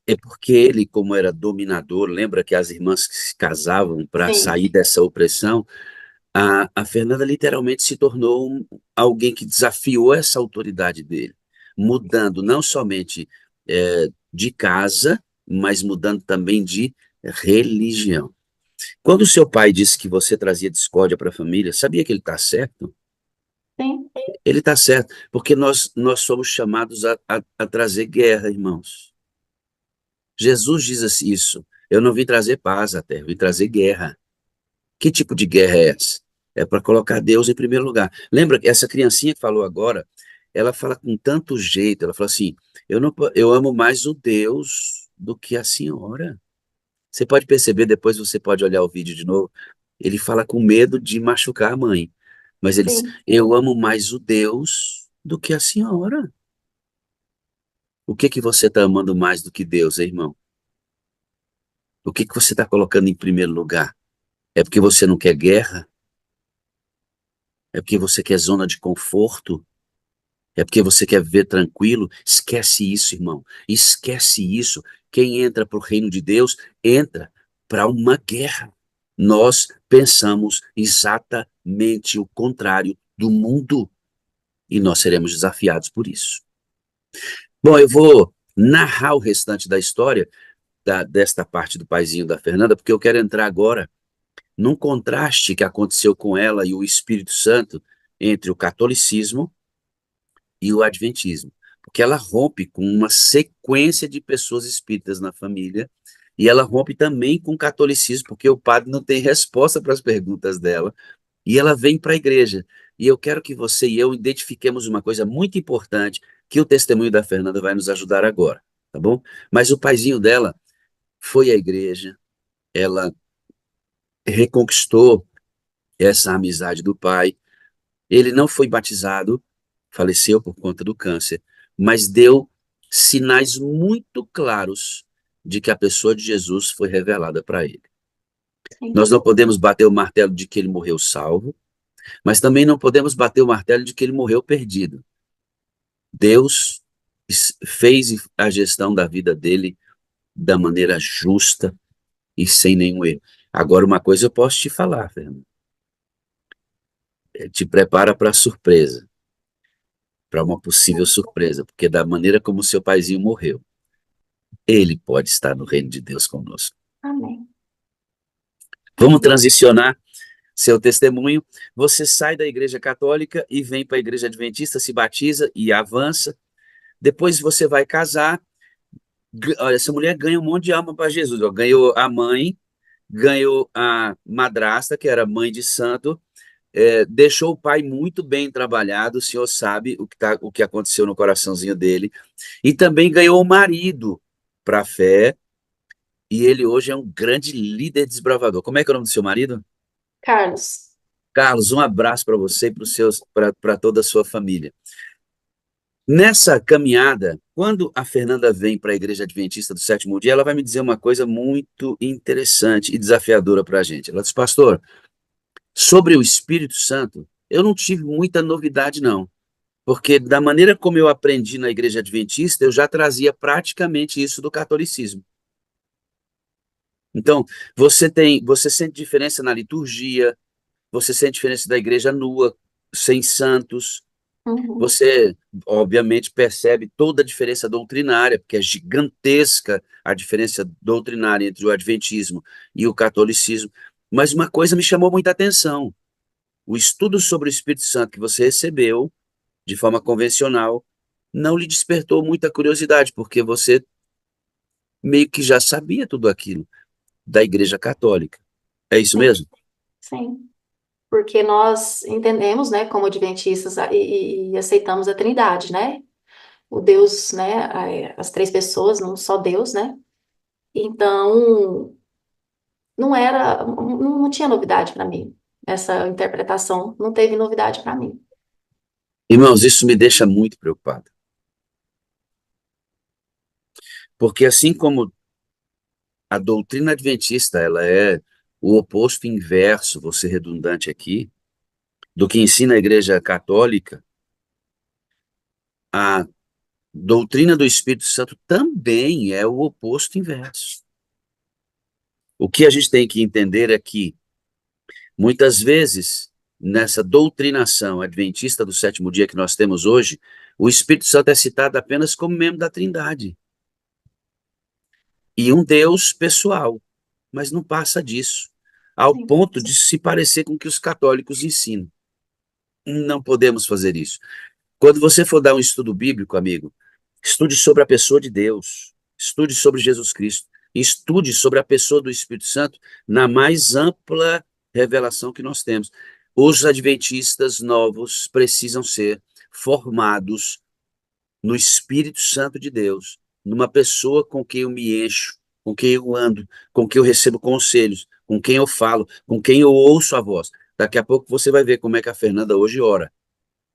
é porque ele, como era dominador, lembra que as irmãs que se casavam para Sim, sair dessa opressão? A Fernanda literalmente se tornou alguém que desafiou essa autoridade dele, mudando não somente de casa, mas mudando também de religião. Quando o seu pai disse que você trazia discórdia para a família, sabia que ele está certo? sim, Ele está certo, porque nós somos chamados a trazer guerra, irmãos. Jesus diz assim, isso, eu não vim trazer paz à terra, eu vim trazer guerra. Que tipo de guerra é essa? É para colocar Deus em primeiro lugar. Lembra que essa criancinha que falou agora, ela fala com tanto jeito, ela fala assim, eu amo mais o Deus do que a senhora. Você pode perceber, depois você pode olhar o vídeo de novo, ele fala com medo de machucar a mãe, mas ele diz, sim. eu amo mais o Deus do que a senhora. O que que você está amando mais do que Deus, hein, irmão? O que que você está colocando em primeiro lugar? É porque você não quer guerra? É porque você quer zona de conforto? É porque você quer viver tranquilo? Esquece isso, irmão. Esquece isso. Quem entra para o reino de Deus, entra para uma guerra. Nós pensamos exatamente o contrário do mundo e nós seremos desafiados por isso. Bom, eu vou narrar o restante da história desta parte do paizinho da Fernanda, porque eu quero entrar agora num contraste que aconteceu com ela e o Espírito Santo entre o catolicismo e o adventismo, porque ela rompe com uma sequência de pessoas espíritas na família e ela rompe também com o catolicismo, porque o padre não tem resposta para as perguntas dela e ela vem para a igreja. E eu quero que você e eu identifiquemos uma coisa muito importante que o testemunho da Fernanda vai nos ajudar agora, tá bom? Mas o paizinho dela foi à igreja, ela reconquistou essa amizade do pai. Ele não foi batizado, faleceu por conta do câncer, mas deu sinais muito claros de que a pessoa de Jesus foi revelada para ele. Sim. Nós não podemos bater o martelo de que ele morreu salvo, mas também não podemos bater o martelo de que ele morreu perdido. Deus fez a gestão da vida dele da maneira justa e sem nenhum erro. Agora, uma coisa eu posso te falar, Fernando. Te prepara para a surpresa, para uma possível surpresa, porque da maneira como seu paizinho morreu, ele pode estar no reino de Deus conosco. Amém. Vamos transicionar seu testemunho. Você sai da igreja católica e vem para a igreja adventista, se batiza e avança. Depois você vai casar. Olha, essa mulher ganha um monte de alma para Jesus. Ó. Ganhou a mãe, ganhou a madrasta, que era mãe de santo, deixou o pai muito bem trabalhado, o senhor sabe o que aconteceu no coraçãozinho dele, e também ganhou o marido para a fé, e ele hoje é um grande líder desbravador. Como é que é o nome do seu marido? Carlos. Carlos, um abraço para você e para toda a sua família. Nessa caminhada, quando a Fernanda vem para a Igreja Adventista do Sétimo Dia, ela vai me dizer uma coisa muito interessante e desafiadora para a gente. Ela diz, pastor, sobre o Espírito Santo, eu não tive muita novidade, não. Porque da maneira como eu aprendi na Igreja Adventista, eu já trazia praticamente isso do catolicismo. Então, você sente diferença na liturgia, você sente diferença da igreja nua, sem santos, Uhum. você, obviamente, percebe toda a diferença doutrinária, porque é gigantesca a diferença doutrinária entre o adventismo e o catolicismo. Mas uma coisa me chamou muita atenção: o estudo sobre o Espírito Santo que você recebeu, de forma convencional, não lhe despertou muita curiosidade, porque você meio que já sabia tudo aquilo da Igreja Católica. É isso Sim. mesmo? Sim. Porque nós entendemos, né, como adventistas e aceitamos a Trindade, né? O Deus, né, as três pessoas, não só Deus, né? Então, não tinha novidade para mim. Essa interpretação não teve novidade para mim. Irmãos, isso me deixa muito preocupado. Porque assim como a doutrina adventista, ela é o oposto inverso, vou ser redundante aqui, do que ensina a Igreja Católica, a doutrina do Espírito Santo também é o oposto inverso. O que a gente tem que entender é que, muitas vezes, nessa doutrinação adventista do sétimo dia que nós temos hoje, o Espírito Santo é citado apenas como membro da Trindade. E um Deus pessoal, mas não passa disso, ao Sim. ponto de se parecer com o que os católicos ensinam. Não podemos fazer isso. Quando você for dar um estudo bíblico, amigo, estude sobre a pessoa de Deus, estude sobre Jesus Cristo, estude sobre a pessoa do Espírito Santo na mais ampla revelação que nós temos. Os adventistas novos precisam ser formados no Espírito Santo de Deus, numa pessoa com quem eu me encho, com quem eu ando, com quem eu recebo conselhos, com quem eu falo, com quem eu ouço a voz. Daqui a pouco você vai ver como é que a Fernanda hoje ora,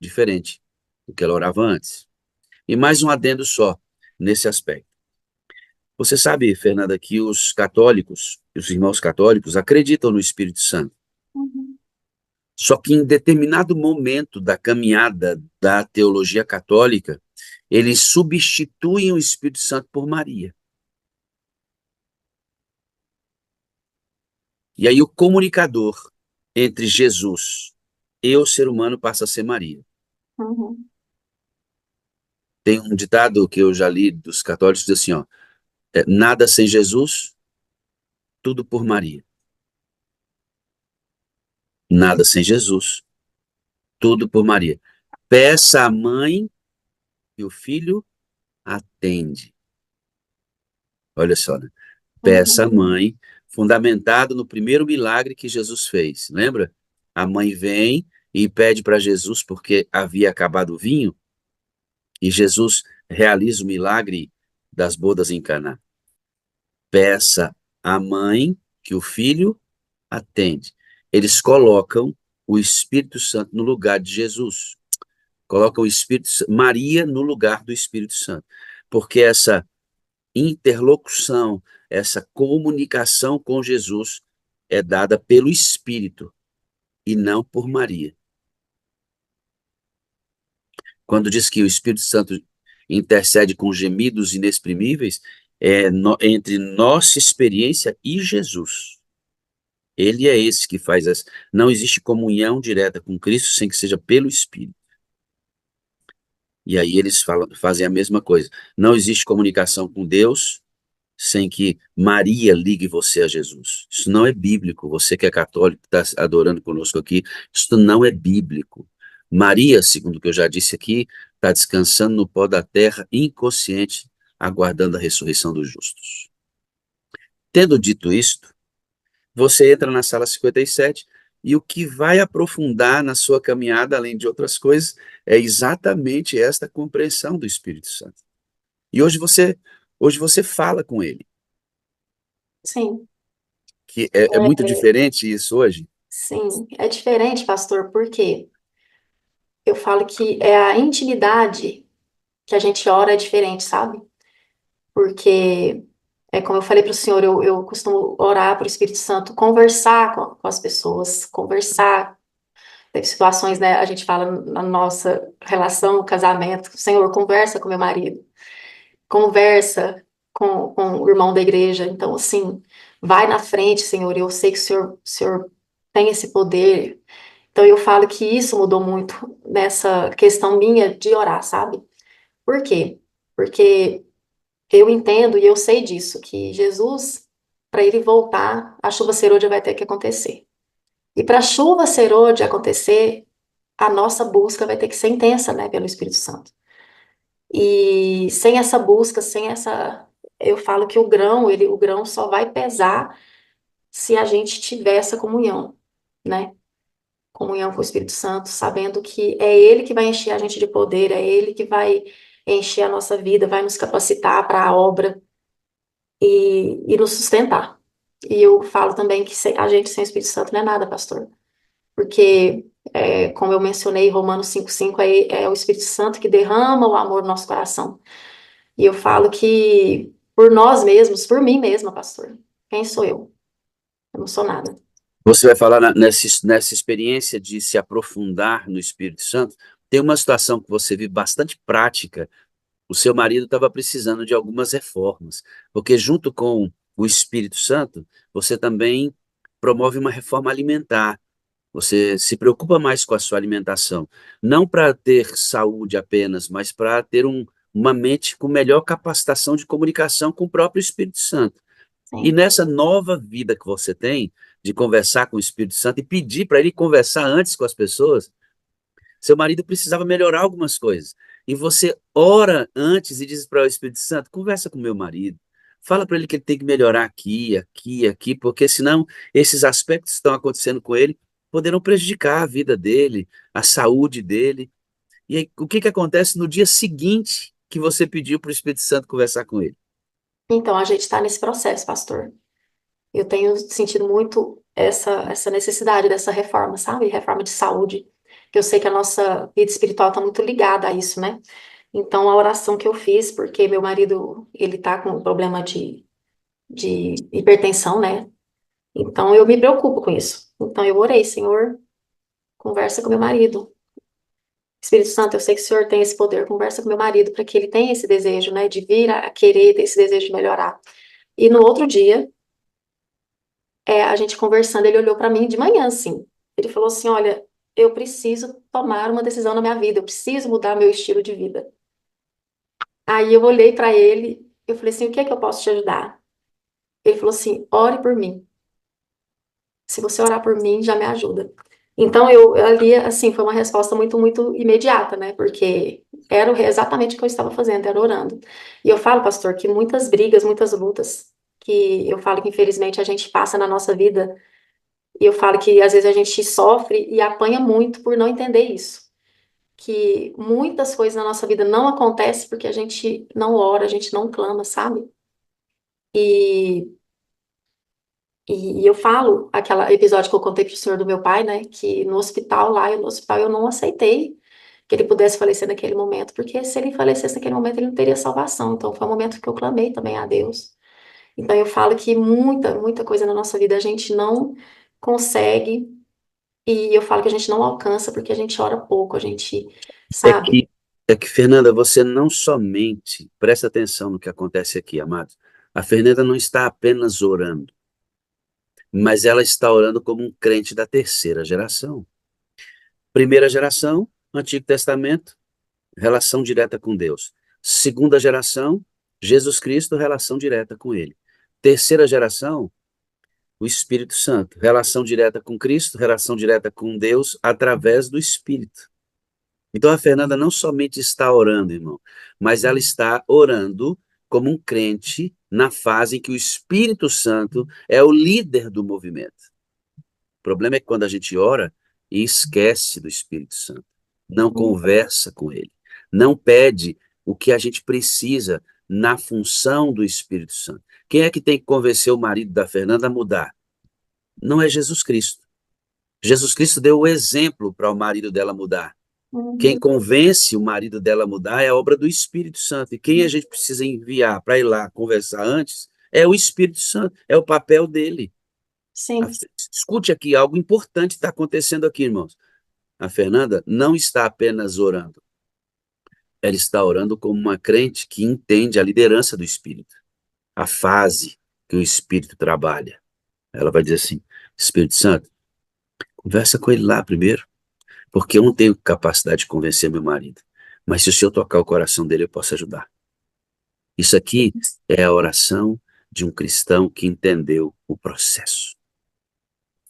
diferente do que ela orava antes. E mais um adendo só nesse aspecto. Você sabe, Fernanda, que os católicos, os irmãos católicos, acreditam no Espírito Santo. Uhum. Só que em determinado momento da caminhada da teologia católica, eles substituem o Espírito Santo por Maria. E aí o comunicador entre Jesus e o ser humano passa a ser Maria. Uhum. Tem um ditado que eu já li dos católicos, diz assim, ó, nada sem Jesus, tudo por Maria. Nada sem Jesus, tudo por Maria. Peça à mãe e o filho atende. Olha só, né? Peça à Uhum. mãe, fundamentado no primeiro milagre que Jesus fez. Lembra? A mãe vem e pede para Jesus porque havia acabado o vinho, e Jesus realiza o milagre das bodas em Caná. Peça à mãe que o filho atende. Eles colocam o Espírito Santo no lugar de Jesus. Colocam o Espírito Maria no lugar do Espírito Santo. porque essa interlocução, essa comunicação com Jesus é dada pelo Espírito e não por Maria. Quando diz que o Espírito Santo intercede com gemidos inexprimíveis, entre nossa experiência e Jesus. Ele é esse que faz as. Não existe comunhão direta com Cristo sem que seja pelo Espírito. E aí eles fazem a mesma coisa. Não existe comunicação com Deus sem que Maria ligue você a Jesus. Isso não é bíblico. Você que é católico, está adorando conosco aqui, isso não é bíblico. Maria, segundo o que eu já disse aqui, está descansando no pó da terra, inconsciente, aguardando a ressurreição dos justos. Tendo dito isto, você entra na sala 57 e o que vai aprofundar na sua caminhada, além de outras coisas, é exatamente esta compreensão do Espírito Santo. E hoje você fala com ele, Sim, que é muito diferente isso hoje. sim. É diferente, pastor, porque eu falo que é a intimidade que a gente ora é diferente, sabe? Porque, como eu falei para o senhor, eu costumo orar para o Espírito Santo, conversar com as pessoas, conversar. Teve situações, né? A gente fala na nossa relação, casamento, Senhor, conversa com meu marido, conversa com o irmão da igreja. Então, assim, vai na frente, Senhor. Eu sei que o senhor tem esse poder. Então, eu falo que isso mudou muito nessa questão minha de orar, sabe? Por quê? Porque eu entendo e eu sei disso, que Jesus, para ele voltar, a chuva serôdia vai ter que acontecer. E para a chuva serôdia acontecer, a nossa busca vai ter que ser intensa, né, pelo Espírito Santo. E sem essa busca, sem essa, eu falo que o grão só vai pesar se a gente tiver essa comunhão, né? Comunhão com o Espírito Santo, sabendo que é Ele que vai encher a gente de poder, é Ele que vai encher a nossa vida, vai nos capacitar para a obra e nos sustentar. E eu falo também que a gente sem o Espírito Santo não é nada, pastor. Porque, como eu mencionei, Romanos 5,5 é o Espírito Santo que derrama o amor no nosso coração. E eu falo que por nós mesmos, por mim mesma, pastor, quem sou eu? Eu não sou nada. Você vai falar nessa experiência de se aprofundar no Espírito Santo. Tem uma situação que você vive bastante prática. O seu marido estava precisando de algumas reformas, porque junto com o Espírito Santo, você também promove uma reforma alimentar. Você se preocupa mais com a sua alimentação, não para ter saúde apenas, mas para ter uma mente com melhor capacitação de comunicação com o próprio Espírito Santo. E Sim. nessa nova vida que você tem, de conversar com o Espírito Santo e pedir para ele conversar antes com as pessoas, seu marido precisava melhorar algumas coisas. E você ora antes e diz para o Espírito Santo: conversa com meu marido. Fala para ele que ele tem que melhorar aqui, aqui, aqui, porque senão esses aspectos que estão acontecendo com ele poderão prejudicar a vida dele, a saúde dele. E aí, o que acontece no dia seguinte que você pediu para o Espírito Santo conversar com ele? Então, a gente está nesse processo, pastor. Eu tenho sentido muito essa necessidade dessa reforma, sabe? Reforma de saúde. Que eu sei que a nossa vida espiritual está muito ligada a isso, né? Então, a oração que eu fiz, porque meu marido, ele tá com um problema de hipertensão, né? Então, eu me preocupo com isso. Então, eu orei, Senhor, conversa com meu marido. Espírito Santo, eu sei que o Senhor tem esse poder, conversa com meu marido para que ele tenha esse desejo, né, de vir a querer ter esse desejo de melhorar. E no outro dia, a gente conversando, ele olhou para mim de manhã, assim. Ele falou assim: olha, eu preciso tomar uma decisão na minha vida, eu preciso mudar meu estilo de vida. Aí eu olhei para ele, eu falei assim: o que é que eu posso te ajudar? Ele falou assim: ore por mim. Se você orar por mim, já me ajuda. Então, eu ali, assim, foi uma resposta muito, muito imediata, né? Porque era exatamente o que eu estava fazendo, era orando. E eu falo, pastor, que muitas brigas, muitas lutas, que eu falo que infelizmente a gente passa na nossa vida, e eu falo que às vezes a gente sofre e apanha muito por não entender isso. Que muitas coisas na nossa vida não acontecem porque a gente não ora, a gente não clama, sabe? E E eu falo, aquele episódio que eu contei pro senhor do meu pai, né? Que no hospital lá, no hospital eu não aceitei que ele pudesse falecer naquele momento, porque se ele falecesse naquele momento, ele não teria salvação. Então, foi um momento que eu clamei também a Deus. Então, eu falo que muita coisa na nossa vida a gente não consegue, e eu falo que a gente não alcança porque a gente ora pouco, a gente, É sabe? que, é que, Fernanda, você não somente, presta atenção no que acontece aqui, amados. A Fernanda não está apenas orando, mas ela está orando como um crente da terceira geração. Primeira geração, Antigo Testamento, relação direta com Deus. Segunda geração, Jesus Cristo, relação direta com Ele. Terceira geração, o Espírito Santo, relação direta com Cristo, relação direta com Deus através do Espírito. Então a Fernanda não somente está orando, irmão, mas ela está orando como um crente na fase em que o Espírito Santo é o líder do movimento. O problema é que quando a gente ora e esquece do Espírito Santo, não conversa com ele, não pede o que a gente precisa na função do Espírito Santo. Quem é que tem que convencer o marido da Fernanda a mudar? Não é Jesus Cristo. Jesus Cristo deu o exemplo para o marido dela mudar. Quem convence o marido dela a mudar é a obra do Espírito Santo. E quem a gente precisa enviar para ir lá conversar antes é o Espírito Santo, é o papel dele. Sim, Escute aqui, algo importante está acontecendo aqui, irmãos. A Fernanda não está apenas orando, ela está orando como uma crente que entende a liderança do Espírito, a fase que o Espírito trabalha. Ela vai dizer assim: Espírito Santo, conversa com ele lá primeiro, porque eu não tenho capacidade de convencer meu marido, mas se o Senhor tocar o coração dele, eu posso ajudar. Isso aqui é a oração de um cristão que entendeu o processo.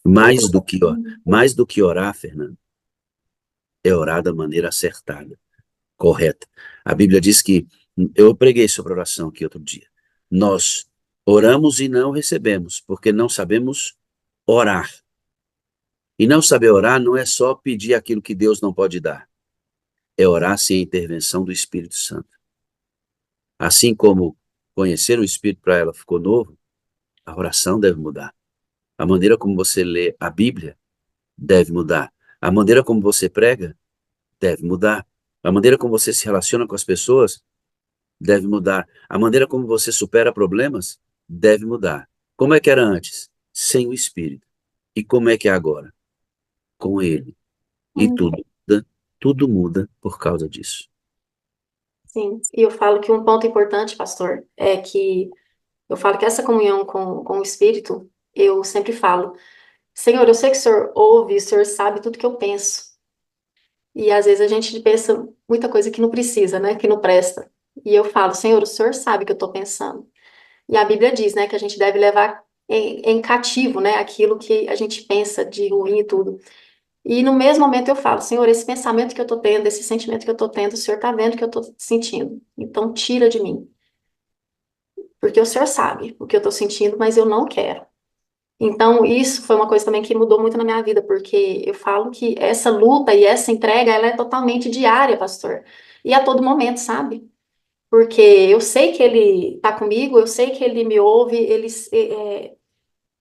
Mais do que orar, Fernanda, é orar da maneira acertada, correta. A Bíblia diz que, eu preguei sobre oração aqui outro dia, nós oramos e não recebemos, porque não sabemos orar. E não saber orar não é só pedir aquilo que Deus não pode dar, é orar sem a intervenção do Espírito Santo. Assim como conhecer o Espírito para ela ficou novo, a oração deve mudar. A maneira como você lê a Bíblia deve mudar. A maneira como você prega deve mudar. A maneira como você se relaciona com as pessoas deve mudar. A maneira como você supera problemas deve mudar. Como é que era antes? Sem o Espírito. E como é que é agora? Com Ele. E tudo muda por causa disso. sim. E eu falo que um ponto importante, pastor, é que eu falo que essa comunhão com o Espírito, eu sempre falo, Senhor, eu sei que o Senhor ouve, o Senhor sabe tudo que eu penso. E às vezes a gente pensa muita coisa que não precisa, né? Que não presta. E eu falo, Senhor, o Senhor sabe o que eu estou pensando. E a Bíblia diz, né, que a gente deve levar em cativo, né, aquilo que a gente pensa de ruim e tudo. E no mesmo momento eu falo, Senhor, esse pensamento que eu estou tendo, esse sentimento que eu estou tendo, o Senhor está vendo que eu estou sentindo. Então tira de mim. Porque o Senhor sabe o que eu estou sentindo, mas eu não quero. Então, isso foi uma coisa também que mudou muito na minha vida, porque eu falo que essa luta e essa entrega, ela é totalmente diária, pastor. E a todo momento, sabe? Porque eu sei que ele está comigo, eu sei que ele me ouve,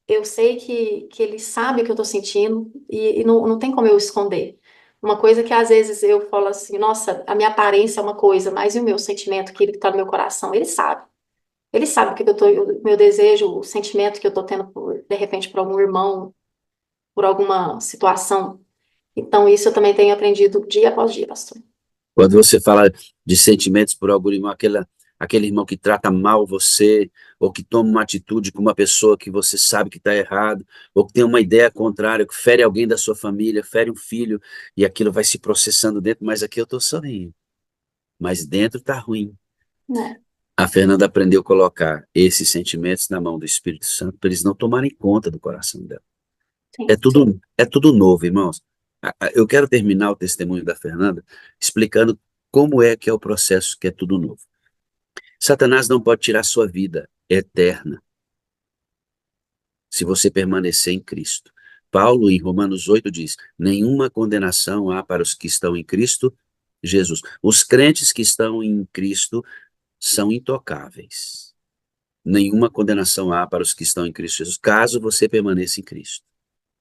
eu sei que ele sabe o que eu estou sentindo, e não tem como eu esconder. Uma coisa que às vezes eu falo assim, nossa, a minha aparência é uma coisa, mas e o meu sentimento que está no meu coração? Ele sabe. Ele sabe o que eu tô, o meu desejo, o sentimento que eu tô tendo por, de repente, por algum irmão, por alguma situação. Então, isso eu também tenho aprendido dia após dia, pastor. Quando você fala de sentimentos por algum irmão, aquele irmão que trata mal você, ou que toma uma atitude com uma pessoa que você sabe que está errado, ou que tem uma ideia contrária, que fere alguém da sua família, fere um filho, e aquilo vai se processando dentro, mas aqui eu estou sorrindo. Mas dentro está ruim. Né? A Fernanda aprendeu a colocar esses sentimentos na mão do Espírito Santo para eles não tomarem conta do coração dela. Sim. É tudo novo, irmãos. Eu quero terminar o testemunho da Fernanda explicando como é que é o processo que é tudo novo. Satanás não pode tirar sua vida eterna se você permanecer em Cristo. Paulo, em Romanos 8, diz: nenhuma condenação há para os que estão em Cristo Jesus. Os crentes que estão em Cristo são intocáveis. Nenhuma condenação há para os que estão em Cristo Jesus, caso você permaneça em Cristo.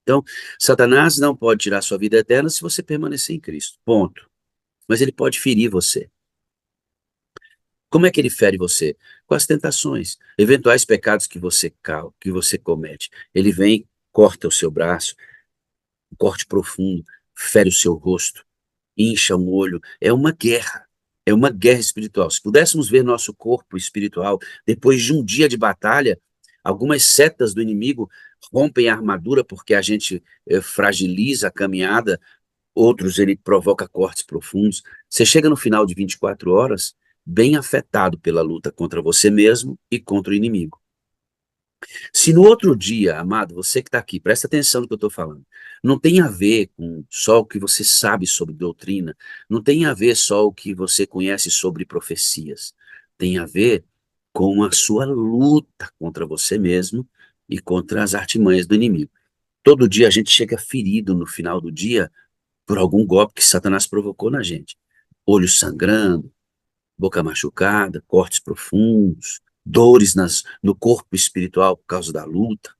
Então, Satanás não pode tirar sua vida eterna se você permanecer em Cristo. Ponto. mas ele pode ferir você. Como é que ele fere você? Com as tentações, eventuais pecados que você comete. Ele vem, corta o seu braço, um corte profundo, fere o seu rosto, incha um olho. É uma guerra espiritual. Se pudéssemos ver nosso corpo espiritual, depois de um dia de batalha, algumas setas do inimigo rompem a armadura porque a gente fragiliza a caminhada, outros ele provoca cortes profundos. Você chega no final de 24 horas bem afetado pela luta contra você mesmo e contra o inimigo. Se no outro dia, amado, você que está aqui, presta atenção no que eu estou falando, não tem a ver com só o que você sabe sobre doutrina, não tem a ver só o que você conhece sobre profecias, tem a ver com a sua luta contra você mesmo e contra as artimanhas do inimigo. Todo dia a gente chega ferido no final do dia por algum golpe que Satanás provocou na gente. Olho sangrando, boca machucada, cortes profundos, dores no corpo espiritual por causa da luta.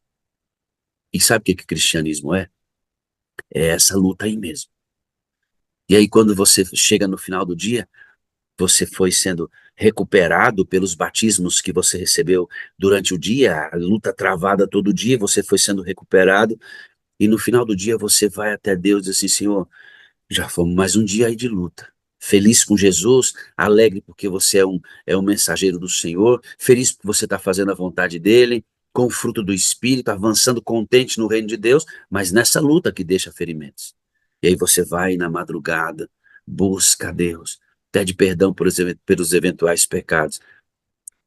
E sabe o que o cristianismo é? É essa luta aí mesmo. E aí quando você chega no final do dia, você foi sendo recuperado pelos batismos que você recebeu durante o dia, a luta travada todo dia, você foi sendo recuperado, e no final do dia você vai até Deus e diz assim, Senhor, já fomos mais um dia aí de luta. Feliz com Jesus, alegre porque você é um mensageiro do Senhor, feliz porque você está fazendo a vontade dEle, com o fruto do Espírito, avançando contente no reino de Deus, mas nessa luta que deixa ferimentos. E aí você vai na madrugada, busca a Deus, pede perdão pelos eventuais pecados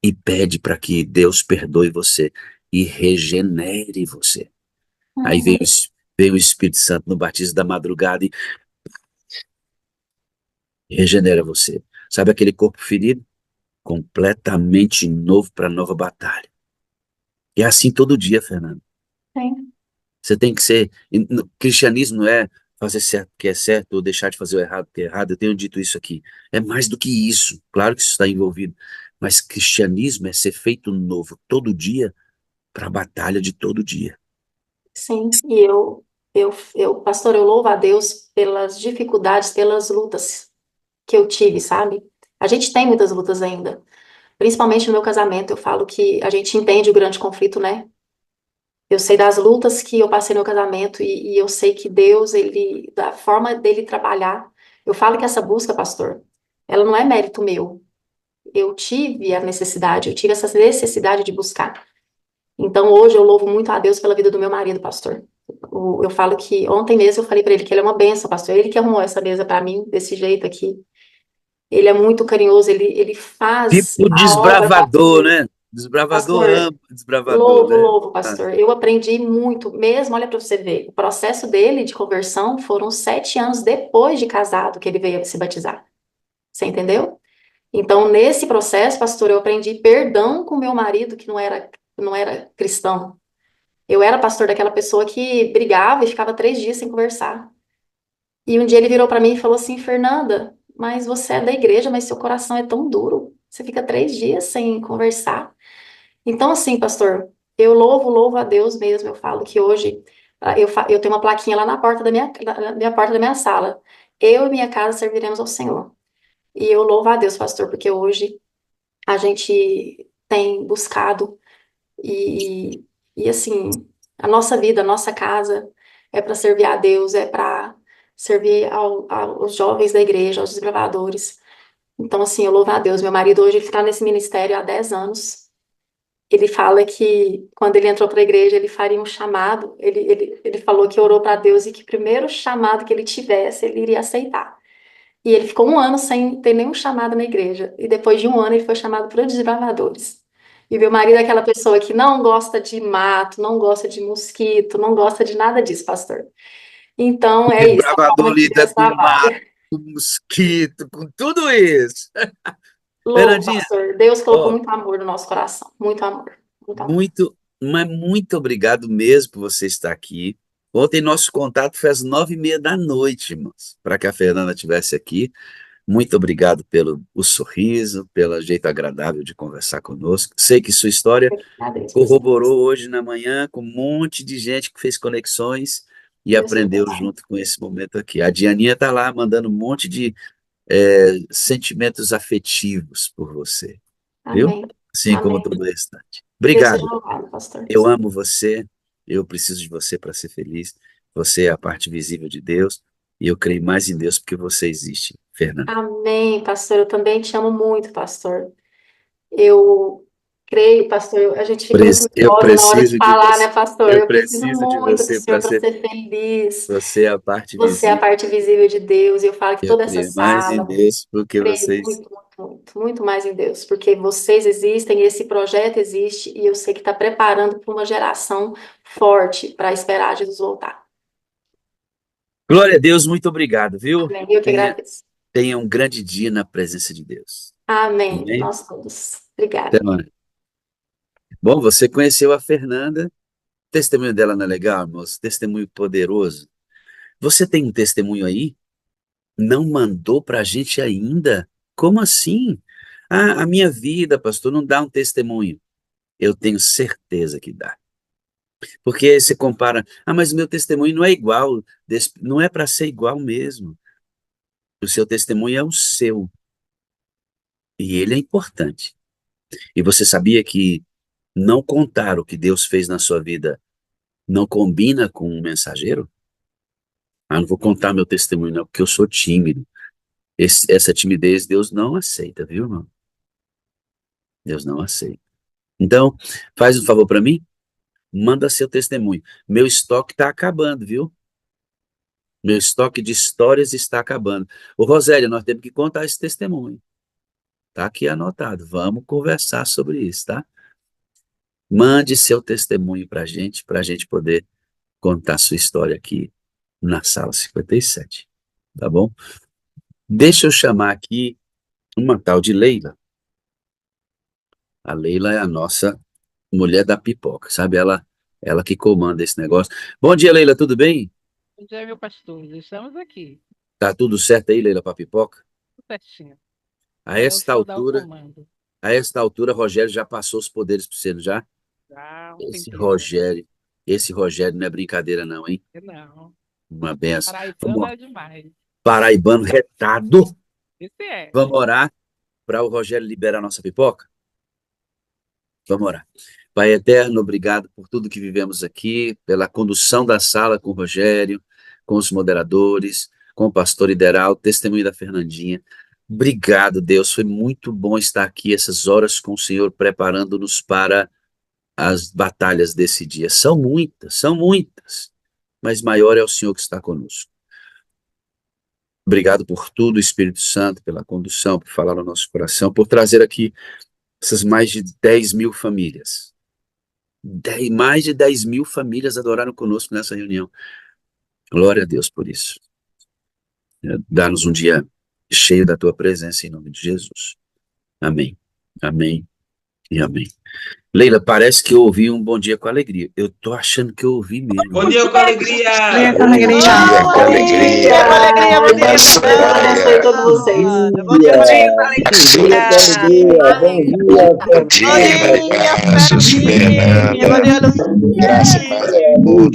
e pede para que Deus perdoe você e regenere você. Aí Uhum. vem o Espírito Santo no batismo da madrugada e regenera você. Sabe aquele corpo ferido? Completamente novo para a nova batalha. E é assim todo dia, Fernando. Sim. Você tem que ser. Cristianismo não é fazer certo porque é certo ou deixar de fazer o errado porque é errado. Eu tenho dito isso aqui. É mais do que isso. Claro que isso está envolvido. Mas cristianismo é ser feito novo todo dia para a batalha de todo dia. Sim, e pastor, eu louvo a Deus pelas dificuldades, pelas lutas que eu tive, sabe? A gente tem muitas lutas ainda, principalmente no meu casamento. Eu falo que a gente entende o grande conflito, né? Eu sei das lutas que eu passei no meu casamento e eu sei que Deus, ele, da forma dele trabalhar, eu falo que essa busca, pastor, ela não é mérito meu. Eu tive a necessidade, eu tive essa necessidade de buscar. Então, hoje eu louvo muito a Deus pela vida do meu marido, pastor. Eu falo que ontem mesmo eu falei para ele que ele é uma bênção, pastor. Ele que arrumou essa mesa para mim desse jeito aqui. Ele é muito carinhoso, ele faz Tipo a obra desbravador, acontecer. né? Desbravador Pastor, ama desbravador, louvo, né? louvo, Ah, pastor. Eu aprendi muito, mesmo, olha para você ver, o processo dele de conversão foram 7 anos depois de casado que ele veio se batizar. Você entendeu? Então, nesse processo, pastor, eu aprendi perdão com meu marido que não era cristão. Eu era pastor daquela pessoa que brigava e ficava 3 dias sem conversar. E um dia ele virou para mim e falou assim: Fernanda, mas você é da igreja, mas seu coração é tão duro. Você fica 3 dias sem conversar. Então, assim, pastor, eu louvo a Deus mesmo. Eu falo que hoje eu tenho uma plaquinha lá na porta da minha sala. Eu e minha casa serviremos ao Senhor. E eu louvo a Deus, pastor, porque hoje a gente tem buscado e, e assim, a nossa vida, a nossa casa é para servir a Deus, é para servir aos jovens da igreja, aos desbravadores. Então, assim, eu louvo a Deus. Meu marido hoje está nesse ministério há 10 anos. Ele fala que quando ele entrou para a igreja, ele faria um chamado. Ele falou que orou para Deus e que o primeiro chamado que ele tivesse, ele iria aceitar. E ele ficou um ano sem ter nenhum chamado na igreja. E depois de um ano, ele foi chamado para os desbravadores. E meu marido é aquela pessoa que não gosta de mato, não gosta de mosquito, não gosta de nada disso, pastor. Então, é isso, a desbravador forma que lida Deus com mato, trabalha. com mosquito, com tudo isso. Louvo, Fernandinha, pastor. Deus colocou ó, muito amor no nosso coração. Muito amor. Muito amor. mas muito obrigado mesmo por você estar aqui. Ontem nosso contato foi às 9h30 da noite, irmãos, para que a Fernanda estivesse aqui. Muito obrigado pelo o sorriso, pelo jeito agradável de conversar conosco. Sei que sua história Eu que agradeço, corroborou hoje na manhã com um monte de gente que fez conexões e Deus seja aprendeu louvado. junto com esse momento aqui. A Dianinha está lá mandando um monte de sentimentos afetivos por você, viu? Amém. Assim como Amém. todo o restante. Deus Obrigado. seja louvado, pastor. Eu amo você, eu preciso de você para ser feliz. Você é a parte visível de Deus e eu creio mais em Deus porque você existe, Fernanda. Amém, pastor. Eu também te amo muito, pastor. Eu creio, pastor. A gente fica muito Eu nervosa na hora de preciso de falar, você. né, pastor? Eu Eu preciso preciso de muito do você Senhor para para ser. ser feliz. Você é a parte Você é a visível. parte visível de Deus. E eu falo que Eu toda essa creio mais em sala, Deus porque creio vocês. muito, muito, muito, muito mais em Deus, porque vocês existem, esse projeto existe, e eu sei que está preparando para uma geração forte para esperar Jesus voltar. Glória a Deus, muito obrigado, viu? Amém. Eu que agradeço. Tenha um grande dia na presença de Deus. Amém. Amém? Nós todos. Obrigada. Até mais. Bom, você conheceu a Fernanda. O testemunho dela não é legal, moço? Testemunho poderoso. Você tem um testemunho aí? Não mandou para a gente ainda? Como assim? Ah, a minha vida, pastor, não dá um testemunho. Eu tenho certeza que dá. Porque aí você compara, mas meu testemunho não é igual, não é para ser igual mesmo. O seu testemunho é o seu. E ele é importante. E você sabia que não contar o que Deus fez na sua vida não combina com um mensageiro? Não vou contar meu testemunho não, porque eu sou tímido. Essa timidez Deus não aceita, viu, irmão? Deus não aceita. Então, faz um favor para mim, manda seu testemunho. Meu estoque está acabando, viu? Meu estoque de histórias está acabando. Ô, Rosélio, nós temos que contar esse testemunho. Tá aqui anotado. Vamos conversar sobre isso, tá? Mande seu testemunho para a gente poder contar sua história aqui na sala 57. Tá bom? Deixa eu chamar aqui uma tal de Leila. A Leila é a nossa mulher da pipoca, sabe? Ela que comanda esse negócio. Bom dia, Leila, tudo bem? Bom dia, meu pastor. Estamos aqui. Tá tudo certo aí, Leila, para pipoca? Tudo certinho. A É o esta senhor dá o altura, comando. Rogério já passou os poderes para você, não já? Já, Esse Rogério não é brincadeira não, hein? Não. Uma benção. Paraibano é demais. Paraibano retado. Esse é. Vamos orar para o Rogério liberar a nossa pipoca? Vamos orar. Pai eterno, obrigado por tudo que vivemos aqui, pela condução da sala com o Rogério, com os moderadores, com o pastor Ideral, testemunho da Fernandinha. Obrigado, Deus, foi muito bom estar aqui essas horas com o Senhor, preparando-nos para as batalhas desse dia. São muitas, mas maior é o Senhor que está conosco. Obrigado por tudo, Espírito Santo, pela condução, por falar no nosso coração, por trazer aqui essas mais de 10 mil famílias. Mais de 10 mil famílias adoraram conosco nessa reunião. Glória a Deus por isso. Dá-nos um dia cheio da tua presença em nome de Jesus. Amém. Amém e amém. Leila, parece que eu ouvi um bom dia com alegria. Eu tô achando que eu ouvi mesmo. Bom dia com alegria! Bom dia com alegria! Bom dia, abençoe todos vocês. Bom dia com alegria! Bom dia, Fernanda! Graça e paz a todos! Bom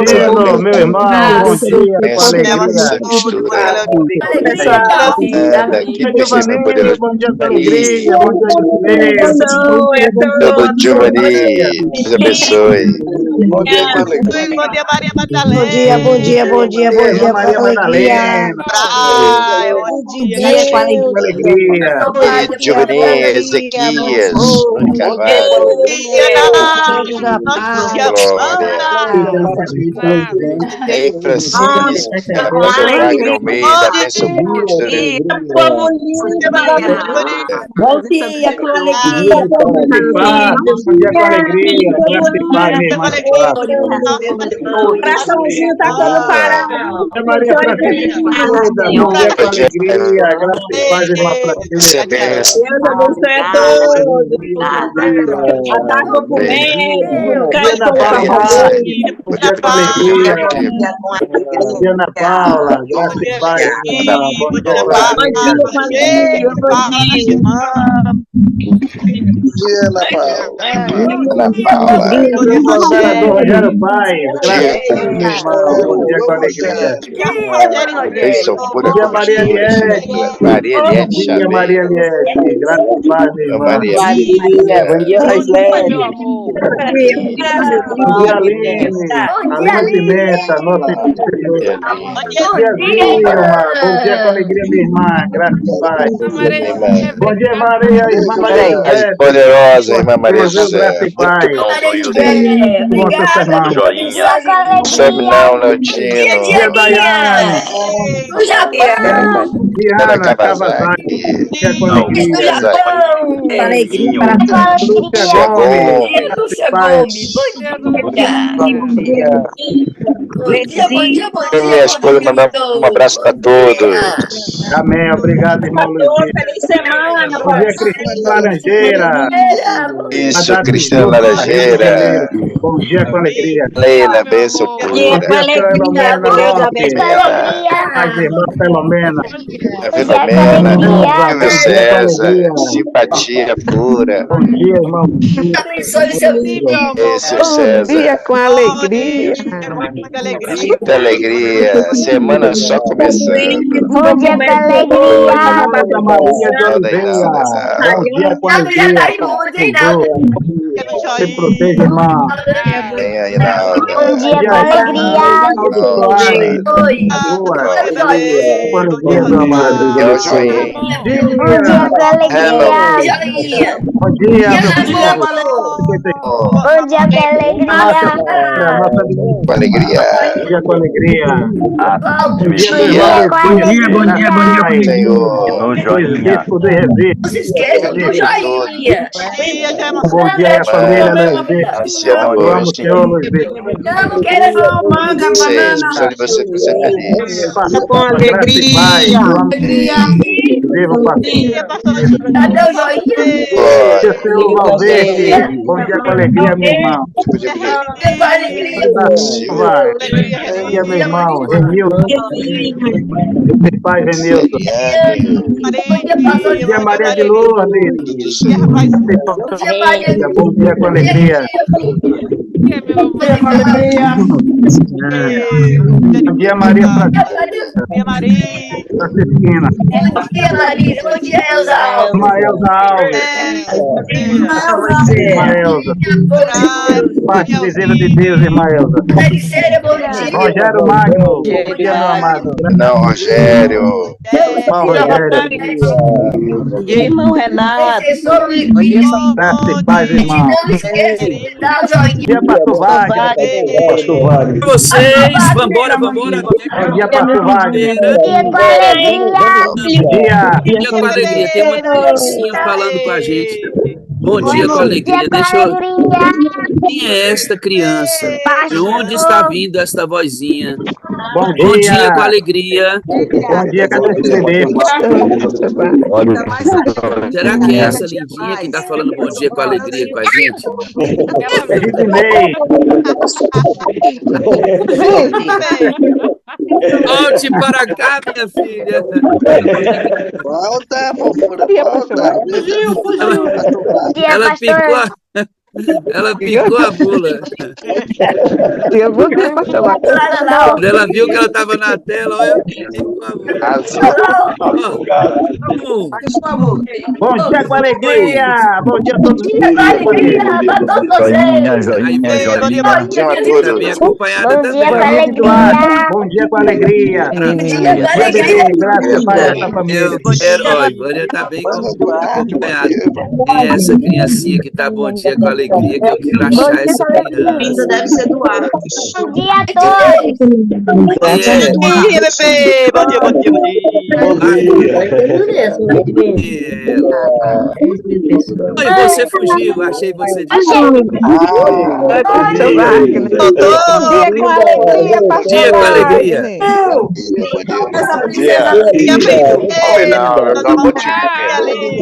dia, Tino, meu irmão, bom dia, com alegria. Giovanni, bom dia com alegria, bom dia, Todo Giovanni, Deus abençoe. Bom dia com alegria! Bom dia, Maria Madalena! Bom dia, Maria Madalena. Bom dia Com alegria. Giovanni, Ezequias, Carvalho. Ei, Francisco, Wagner Almeida, bênção ministro. Bom dia, com alegria. Bom dia com alegria. Coraçãozinho tá dando para. Maria Francisca, bom dia com alegria. Graça e paz, irmã Francisca. Deus abençoe a todos. Ataca com medo. Dia da Paula, bom dia com alegria. Dia Ana Paula, graça e paz. Bom dia com alegria. dia, Ana Paula. Ana Bom Paula. dia, vereador Rogério Paes. Graças a Dia, Deus, meu irmão. Bom dia com alegria. bênção pura Bom dia, com Maria Jesus. Eliette. Maria Bom Eliette dia, Maria Chaveiro. Eliette. Graças a Deus, minha Ô, irmã. Maria Bom dia, Oi, Roslene. meu amor. Bom dia, Aline. Aline Pimenta, nossa intercessora. Bom dia, Vilma. Bom dia com alegria, minha irmã. Graças a Deus. Dona Maria Bom dia, Maria, irmã Maria A José. poderosa irmã Maria Irmãos, José. graça e paz. Bom seu sermão. Dia com Sabe não, alegria. Leotino. Dia, Daiane. Do Japão. Diana Kawasaki. Kawasaki. Dia com alegria. Alegria Dia para com Lúcia alegria. Gomes. Lúcia Paz. Gomes. Bom Dia, Dona dia. Maria. Minha esposa mandando um abraço para todos. Amém. Obrigado, irmão Luiz. Feliz semana, Bom dia, Cristina Laranjeira. Isso, Madame Cristina Souza, Rio de Laranjeira. Janeiro. Bom dia com alegria. Leila, Meu bênção amor. Bom pura. dia, Filomena Deus Lopes. abençoe. As irmãs Filomena. A Com Filomena. alegria. Silvio César. Simpatia pura. Bom dia, irmão. Abençoe seu Sim, meu amor. Silvio César. Com alegria. Muita alegria. Semana só começando. Bom dia com alegria. Santa Maria de Toda Oliveira. Inalda. Bom dia com alegria. Se proteja, irmão. Tem a Inalda. Bom dia com alegria. Ronaldo Soares. Boa. Com alegria, meu amado. É o Joinha. Bom dia com alegria. Bom dia, meu Bom dia com alegria. nossa Com alegria. Bom dia com alegria. Bom dia com alegria. Senhor. Dois bispos do Recife. Não se esqueça do joinha. Bom dia aí a família Luiz Vitor. Cristiano Eu amo o senhor Luiz Vitor. Não quero essa manga, Só de você ser feliz. Com alegria. Eu amo viva o pastor. Cadê o joinha? Glória. Seu Valverde. Bom dia com alegria, meu irmão. Com alegria. Vai. Bom dia, meu irmão. Renilson. Meu pai, Renilson. Bom dia, Maria de Lourdes. Bom dia com alegria. Dia, meu amor. Bom dia, Maria Francisquina. Bom dia, Marisa. Bom dia, Elza Alves. Irmã Elza Alves. Irmã Elza. Parte visível de Deus, irmã Elza. Terceira, bom dia. Rogério Magno. Bom dia, meu amado. Não, Rogério. Irmão Rogério. Bom dia, irmão Renato. Graça e paz, irmão. Não esqueça de dar o joinha. Bom dia, pastor Wagner. Pastor Wagner. Vocês, vambora, vambora. Bom dia, pastor Wagner. Bom dia com alegria. Bom dia. Dia com alegria. Tem uma criancinha falando com a gente. Bom dia com alegria. Dia com Deixa eu... alegria. Quem é esta criança? De onde está vindo esta vozinha? Bom Bom dia dia. com alegria. Bom dia, cadê esse bebê? Será que é essa lindinha que está falando bom dia com alegria com a gente? Ednei. Volte para cá, minha filha. Volta, fofura, volta. Bom dia, Ela pastor. picou a... Ela picou a bula. Quando ela viu que ela estava na tela, olha, picou a bula. Bom dia com alegria. Bom dia a todos. Joinha, joinha, joinha. Está bem acompanhada Bom dia com também. alegria. Bom dia com alegria. Graças a essa família. Eu quero, olha, Vânia está bem acompanhada. É essa criancinha que está bom dia com alegria, que eu quero achar essa criança. deve ser do ar. Bom dia a todos. Bom dia, bom dia, bom dia. Oi, você fugiu, achei você de Dia com alegria, pastor. dia com alegria. Bom dia. Não, não vou te comer.